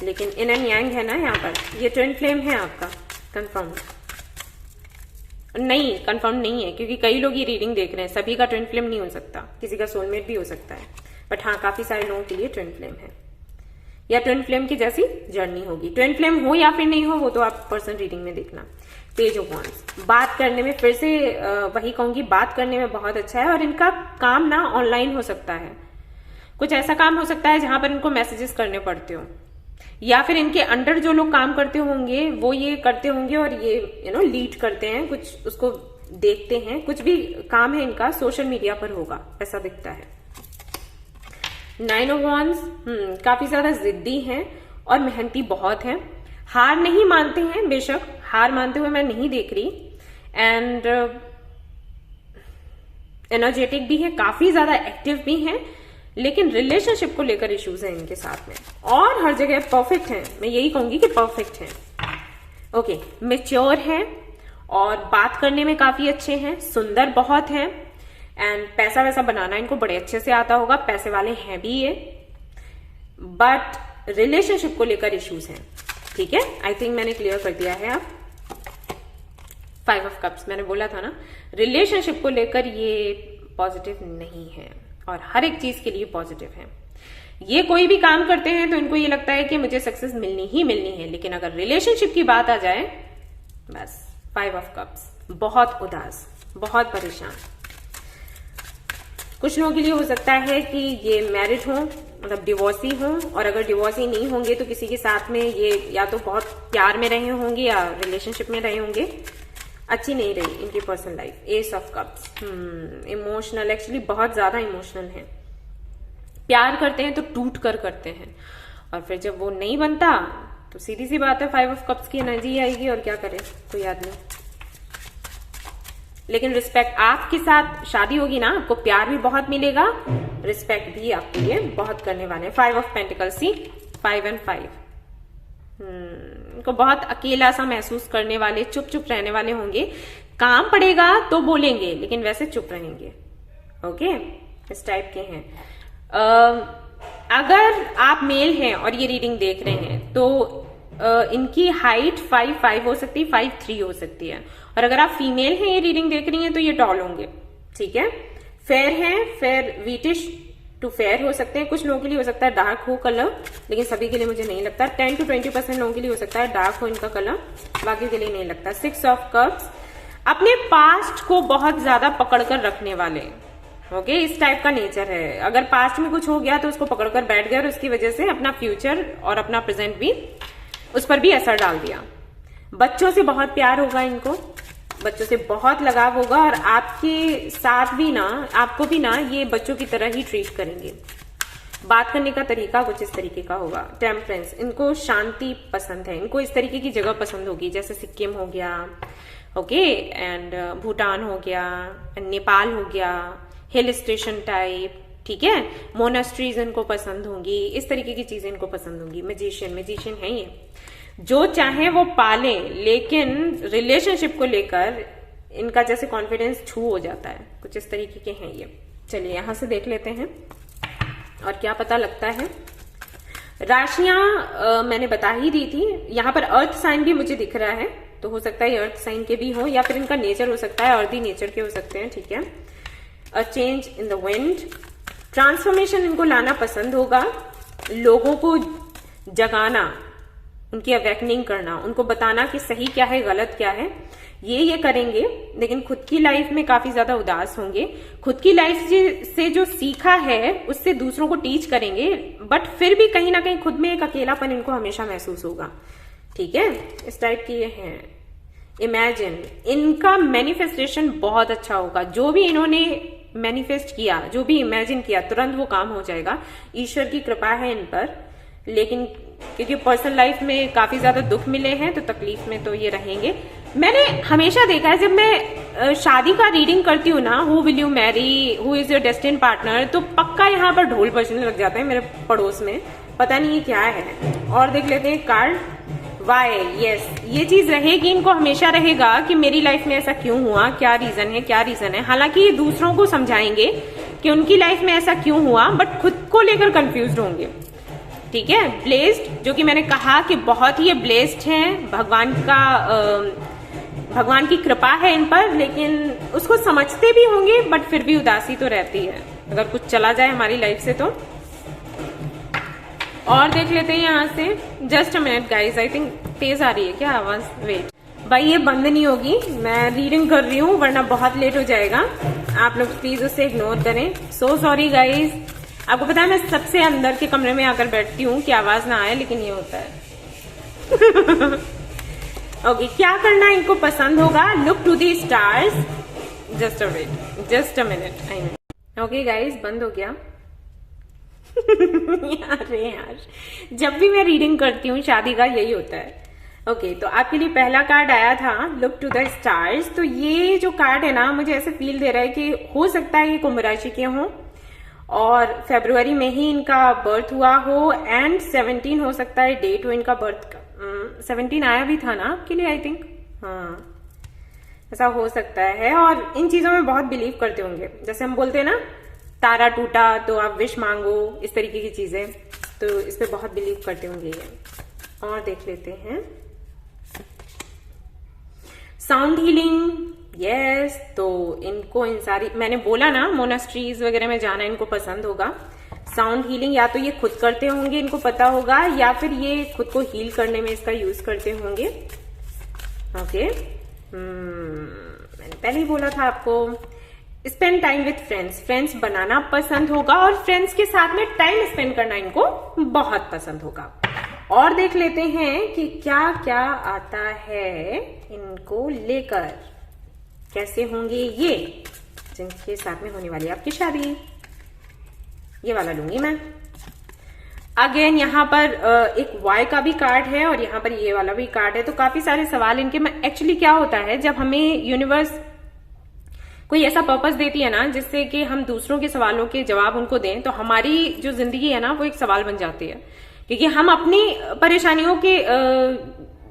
लेकिन इन एंड यांग है ना यहाँ पर। ये ट्विन फ्लेम है आपका, कंफर्म नहीं, कंफर्म नहीं है, क्योंकि कई लोग ये रीडिंग देख रहे हैं। सभी का ट्विन फ्लेम नहीं हो सकता, किसी का सोलमेट भी हो सकता है, बट हाँ काफी सारे लोगों के लिए ट्विन फ्लेम है या ट्विन फ्लेम की जैसी जर्नी होगी। ट्विन फ्लेम हो या फिर नहीं हो वो तो आप पर्सनल रीडिंग में देखना। पेज ऑफ वांड्स, बात करने में फिर से वही कहूंगी, बात करने में बहुत अच्छा है। और इनका काम ना ऑनलाइन हो सकता है, कुछ ऐसा काम हो सकता है जहां पर इनको मैसेजेस करने पड़ते हो, या फिर इनके अंडर जो लोग काम करते होंगे वो ये करते होंगे और ये लीड करते हैं, कुछ उसको देखते हैं। कुछ भी काम है इनका सोशल मीडिया पर होगा, ऐसा दिखता है। 9 ऑफ वांड्स, काफी ज्यादा जिद्दी हैं और मेहनती बहुत हैं। हार नहीं मानते हैं, बेशक हार मानते हुए मैं नहीं देख रही। एंड एनर्जेटिक भी है, काफी ज्यादा एक्टिव भी हैं, लेकिन रिलेशनशिप को लेकर इश्यूज हैं इनके साथ में। और हर जगह परफेक्ट हैं, मैं यही कहूंगी कि परफेक्ट हैं। ओके, मैच्योर हैं और बात करने में काफी अच्छे हैं, सुंदर बहुत हैं। एंड पैसा वैसा बनाना इनको बड़े अच्छे से आता होगा, पैसे वाले हैं भी ये। बट रिलेशनशिप को लेकर इश्यूज हैं, ठीक है। आई थिंक मैंने क्लियर कर दिया है अब। 5 ऑफ कप्स, मैंने बोला था ना रिलेशनशिप को लेकर ये पॉजिटिव नहीं है और हर एक चीज के लिए पॉजिटिव है। ये कोई भी काम करते हैं तो इनको ये लगता है कि मुझे सक्सेस मिलनी ही मिलनी है, लेकिन अगर रिलेशनशिप की बात आ जाए बस 5 ऑफ कप्स, बहुत उदास, बहुत परेशान। कुछ लोगों के लिए हो सकता है कि ये मैरिड हो, मतलब डिवोर्सी हो, और अगर डिवोर्सी नहीं होंगे तो किसी के साथ में ये या तो बहुत प्यार में रहे होंगे या रिलेशनशिप में रहे होंगे। अच्छी नहीं रही इनकी personal life. S of cups, emotional, actually बहुत ज्यादा इमोशनल है। प्यार करते हैं तो टूट कर करते हैं, और फिर जब वो नहीं बनता तो सीधी सी बात है 5 ऑफ कप्स की एनर्जी आएगी और क्या करे कोई आदमी। लेकिन रिस्पेक्ट, आपके साथ शादी होगी ना, आपको प्यार भी बहुत मिलेगा, रिस्पेक्ट भी आपके लिए बहुत करने वाले हैं। 5 ऑफ पेंटिकल्स, सी 5 एंड 5, इनको बहुत अकेला सा महसूस करने वाले, चुप चुप रहने वाले होंगे। काम पड़ेगा तो बोलेंगे लेकिन वैसे चुप रहेंगे। ओके, इस टाइप के हैं। अगर आप मेल हैं और ये रीडिंग देख रहे हैं तो इनकी हाइट 5'5" हो सकती है, 5'3" हो सकती है। और अगर आप फीमेल हैं ये रीडिंग देख रही हैं तो ये टॉल होंगे, ठीक है। फेयर हैं, फेयर वीटिश टू फेयर हो सकते हैं। कुछ लोगों के लिए हो सकता है डार्क हो कलर, लेकिन सभी के लिए मुझे नहीं लगता। 10 to 20% लोगों के लिए हो सकता है डार्क हो इनका कलर, बाकी के लिए नहीं लगता। 6 ऑफ कप्स, अपने पास्ट को बहुत ज्यादा पकड़ कर रखने वाले, ओके, इस टाइप का नेचर है। अगर पास्ट में कुछ हो गया तो उसको पकड़कर बैठ गया और उसकी वजह से अपना फ्यूचर और अपना प्रेजेंट भी, उस पर भी असर डाल दिया। बच्चों से बहुत प्यार होगा इनको, बच्चों से बहुत लगाव होगा, और आपके साथ भी ना, आपको भी ना ये बच्चों की तरह ही ट्रीट करेंगे। बात करने का तरीका कुछ इस तरीके का होगा। टेम्परेंस, इनको शांति पसंद है, इनको इस तरीके की जगह पसंद होगी, जैसे सिक्किम हो गया, ओके, एंड भूटान हो गया, नेपाल हो गया, हिल स्टेशन टाइप, ठीक है। मोनास्ट्रीज इनको पसंद होंगी, इस तरीके की चीजें इनको पसंद होंगी। मैजिशियन है ये, जो चाहे वो पाले, लेकिन रिलेशनशिप को लेकर इनका जैसे कॉन्फिडेंस छू हो जाता है, कुछ इस तरीके के हैं ये। चलिए यहां से देख लेते हैं और क्या पता लगता है। राशियां मैंने बता ही दी थी। यहाँ पर अर्थ साइन भी मुझे दिख रहा है, तो हो सकता है ये अर्थ साइन के भी हो, या फिर इनका नेचर हो सकता है अर्दी नेचर के हो सकते हैं, ठीक है। अ change in the wind, transformation इनको लाना पसंद होगा। लोगों को जगाना, उनकी अवेकनिंग करना, उनको बताना कि सही क्या है गलत क्या है, ये करेंगे। लेकिन खुद की लाइफ में काफी ज्यादा उदास होंगे। खुद की लाइफ से जो सीखा है उससे दूसरों को टीच करेंगे, बट फिर भी कहीं ना कहीं खुद में एक अकेलापन इनको हमेशा महसूस होगा, ठीक है। इस टाइप की ये हैं। इमेजिन, इनका मैनिफेस्टेशन बहुत अच्छा होगा। जो भी इन्होंने मैनिफेस्ट किया, जो भी इमेजिन किया, तुरंत वो काम हो जाएगा। ईश्वर की कृपा है इन पर, लेकिन क्योंकि पर्सनल लाइफ में काफी ज्यादा दुख मिले हैं तो तकलीफ में तो ये रहेंगे। मैंने हमेशा देखा है जब मैं शादी का रीडिंग करती हूँ ना, who will you Mary, who is your destined partner, तो पक्का यहाँ पर ढोल बजने लग जाता है मेरे पड़ोस में, पता नहीं ये क्या है। और देख लेते हैं कार्ड वाई। यस, ये चीज रहेगी, इनको हमेशा रहेगा कि मेरी लाइफ में ऐसा क्यों हुआ, क्या रीजन है, क्या रीजन है। हालांकि ये दूसरों को समझाएंगे कि उनकी लाइफ में ऐसा क्यों हुआ, बट खुद को लेकर कंफ्यूज होंगे, ठीक है। ब्लेस्ड, जो कि मैंने कहा कि बहुत ही ब्लेस्ड हैं, भगवान की कृपा है इन पर, लेकिन उसको समझते भी होंगे, बट फिर भी उदासी तो रहती है अगर कुछ चला जाए हमारी लाइफ से तो। और देख लेते हैं यहाँ से। Just a minute guys, I think तेज आ रही है क्या आवाज, वेट भाई, ये बंद नहीं होगी, मैं रीडिंग कर रही हूँ वरना बहुत लेट हो जाएगा। आप लोग प्लीज उसे इग्नोर करें। सो सॉरी गाइज, आपको पता है मैं सबसे अंदर के कमरे में आकर बैठती हूँ कि आवाज ना आए, लेकिन ये होता है। ओके, क्या करना इनको पसंद होगा? Look to the stars. Just a wait, just a minute, I know. Okay guys, बंद हो गया। यार, जब भी मैं रीडिंग करती हूँ शादी का यही होता है। ओके, तो आपके लिए पहला कार्ड आया था लुक टू द स्टार्स। तो ये जो कार्ड है ना, मुझे ऐसे फील दे रहा है कि हो सकता है ये कुंभ राशि के हों और फरवरी में ही इनका बर्थ हुआ हो, एंड 17 हो सकता है डेट हो इनका बर्थ का। 17 आया भी था ना आपके लिए, आई थिंक, हाँ ऐसा हो सकता है। और इन चीजों में बहुत बिलीव करते होंगे, जैसे हम बोलते हैं ना तारा टूटा तो आप विश मांगो, इस तरीके की चीजें, तो इस पे बहुत बिलीव करते होंगे ये। और देख लेते हैं साउंड हीलिंग, यस। तो इनको इन सारी, मैंने बोला ना मोनास्ट्रीज वगैरह में जाना इनको पसंद होगा। साउंड हीलिंग या तो ये खुद करते होंगे, इनको पता होगा, या फिर ये खुद को हील करने में इसका यूज करते होंगे। ओके, मैंने पहले ही बोला था आपको। Spend time with friends, friends बनाना पसंद होगा और फ्रेंड्स के साथ में टाइम स्पेंड करना इनको बहुत पसंद होगा। और देख लेते हैं कि क्या क्या आता है इनको लेकर, कैसे होंगे ये जिनके साथ में होने वाली है आपकी शादी। ये वाला लूंगी मैं। अगेन यहाँ पर एक वाई का भी कार्ड है और यहाँ पर ये वाला भी कार्ड है। तो काफी सारे सवाल इनके में। एक्चुअली क्या होता है, जब हमें यूनिवर्स कोई ऐसा पर्पस देती है ना जिससे कि हम दूसरों के सवालों के जवाब उनको दें, तो हमारी जो जिंदगी है ना वो एक सवाल बन जाती है, क्योंकि हम अपनी परेशानियों के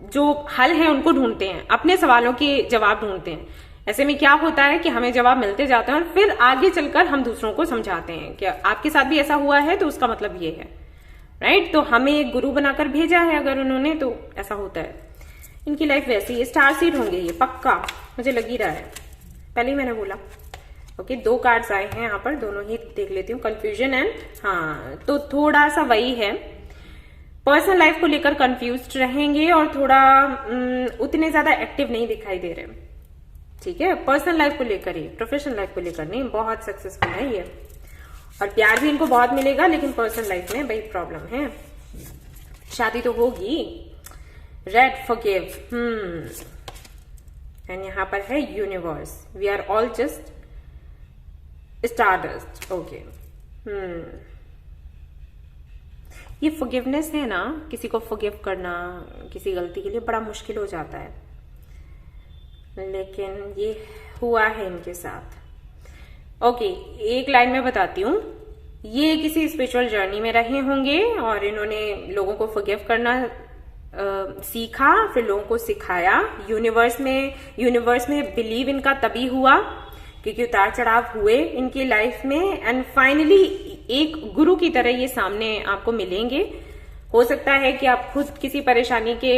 जो हल है उनको ढूंढते हैं, अपने सवालों के जवाब ढूंढते हैं। ऐसे में क्या होता है कि हमें जवाब मिलते जाते हैं और फिर आगे चलकर हम दूसरों को समझाते हैं कि आपके साथ भी ऐसा हुआ है तो उसका मतलब ये है, राइट। तो हमें एक गुरु बनाकर भेजा है अगर उन्होंने, तो ऐसा होता है। इनकी लाइफ वैसी है। स्टार सीड होंगे ये पक्का, मुझे लग ही रहा है, पहले ही मैंने बोला। ओके, 2 कार्ड्स आए हैं यहाँ पर, दोनों ही देख लेती हूँ। कंफ्यूजन एंड, हाँ, तो थोड़ा सा वही है, पर्सनल लाइफ को लेकर कंफ्यूज्ड रहेंगे और थोड़ा उतने ज्यादा एक्टिव नहीं दिखाई दे रहे, ठीक है। पर्सनल लाइफ को लेकर ही, प्रोफेशनल लाइफ को लेकर नहीं। बहुत सक्सेसफुल है ये और प्यार भी इनको बहुत मिलेगा, लेकिन पर्सनल लाइफ में भाई प्रॉब्लम है। शादी तो होगी। रेड, फॉरगिव, एंड यहां पर है universe, we are all just stardust. Okay, ये फॉरगिवनेस है ना, किसी को फॉरगिव करना किसी गलती के लिए बड़ा मुश्किल हो जाता है, लेकिन ये हुआ है इनके साथ। ओके, एक लाइन में बताती हूँ। ये किसी स्पिरिचुअल जर्नी में रहे होंगे और इन्होंने लोगों को फॉरगिव करना सीखा, फिर लोगों को सिखाया। यूनिवर्स में बिलीव इनका तभी हुआ क्योंकि उतार चढ़ाव हुए इनकी लाइफ में, एंड फाइनली एक गुरु की तरह ये सामने आपको मिलेंगे। हो सकता है कि आप खुद किसी परेशानी के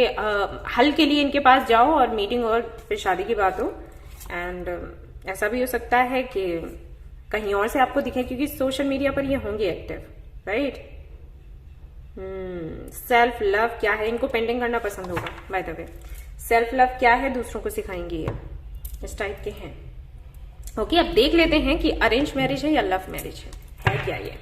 हल के लिए इनके पास जाओ और मीटिंग और फिर शादी की बात हो, एंड ऐसा भी हो सकता है कि कहीं और से आपको दिखे, क्योंकि सोशल मीडिया पर ये होंगे एक्टिव, राइट। सेल्फ लव क्या है, इनको पेंटिंग करना पसंद होगा by the way. Self love क्या है, दूसरों को सिखाएंगे ये, इस टाइप के हैं। ओके, अब देख लेते हैं कि अरेंज मैरिज है या लव मैरिज है क्या ये।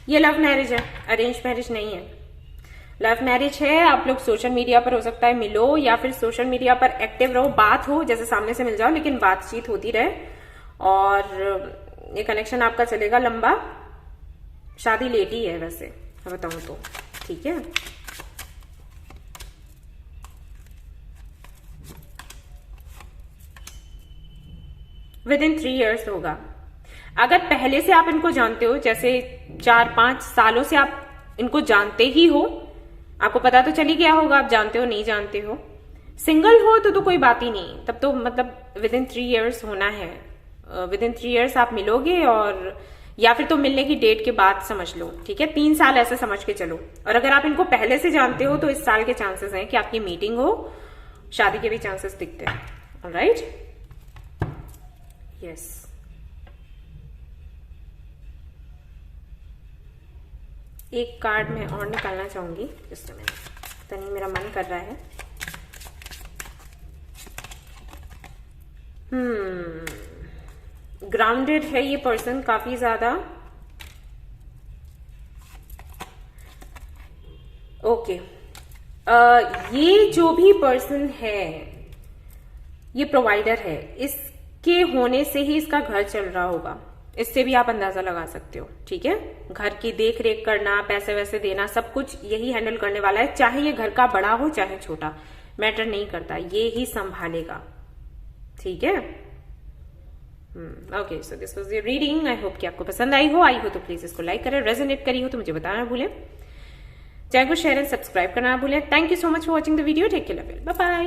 ये लव मैरिज है, अरेंज मैरिज नहीं है। लव मैरिज है, आप लोग सोशल मीडिया पर हो सकता है मिलो या फिर सोशल मीडिया पर एक्टिव रहो, बात हो, जैसे सामने से मिल जाओ, लेकिन बातचीत होती रहे और ये कनेक्शन आपका चलेगा लंबा। शादी लेट ही है वैसे मैं बताऊं तो, ठीक है। विदिन 3 years होगा। अगर पहले से आप इनको जानते हो, जैसे 4-5 सालों से आप इनको जानते ही हो, आपको पता तो चली गया होगा आप जानते हो नहीं जानते हो। सिंगल हो तो कोई बात ही नहीं, तब तो मतलब विदिन 3 years होना है। विदिन 3 years आप मिलोगे, और या फिर तो मिलने की डेट के बाद समझ लो, ठीक है। 3 साल ऐसे समझ के चलो। और अगर आप इनको पहले से जानते हो तो इस साल के चांसेस हैं कि आपकी मीटिंग हो, शादी के भी चांसेस दिखते हैं। Alright, yes. एक कार्ड मैं और निकालना चाहूंगी, जिससे मैं पता नहीं मेरा मन कर रहा है। ग्राउंडेड है ये पर्सन काफी ज्यादा। ओके, ये जो भी पर्सन है ये प्रोवाइडर है, इसके होने से ही इसका घर चल रहा होगा, इससे भी आप अंदाजा लगा सकते हो, ठीक है। घर की देख रेख करना, पैसे वैसे देना, सब कुछ यही हैंडल करने वाला है। चाहे ये घर का बड़ा हो चाहे छोटा, मैटर नहीं करता, ये ही संभालेगा, ठीक है। Okay, so this was your reading. I hope कि आपको पसंद आई हो तो प्लीज इसको लाइक करें, रेजोनेट करी हो तो मुझे बताना भूलें, चैनल को शेयर एंड सब्सक्राइब करना ना भूलें। Thank you so much for watching the video. Take care, bye bye.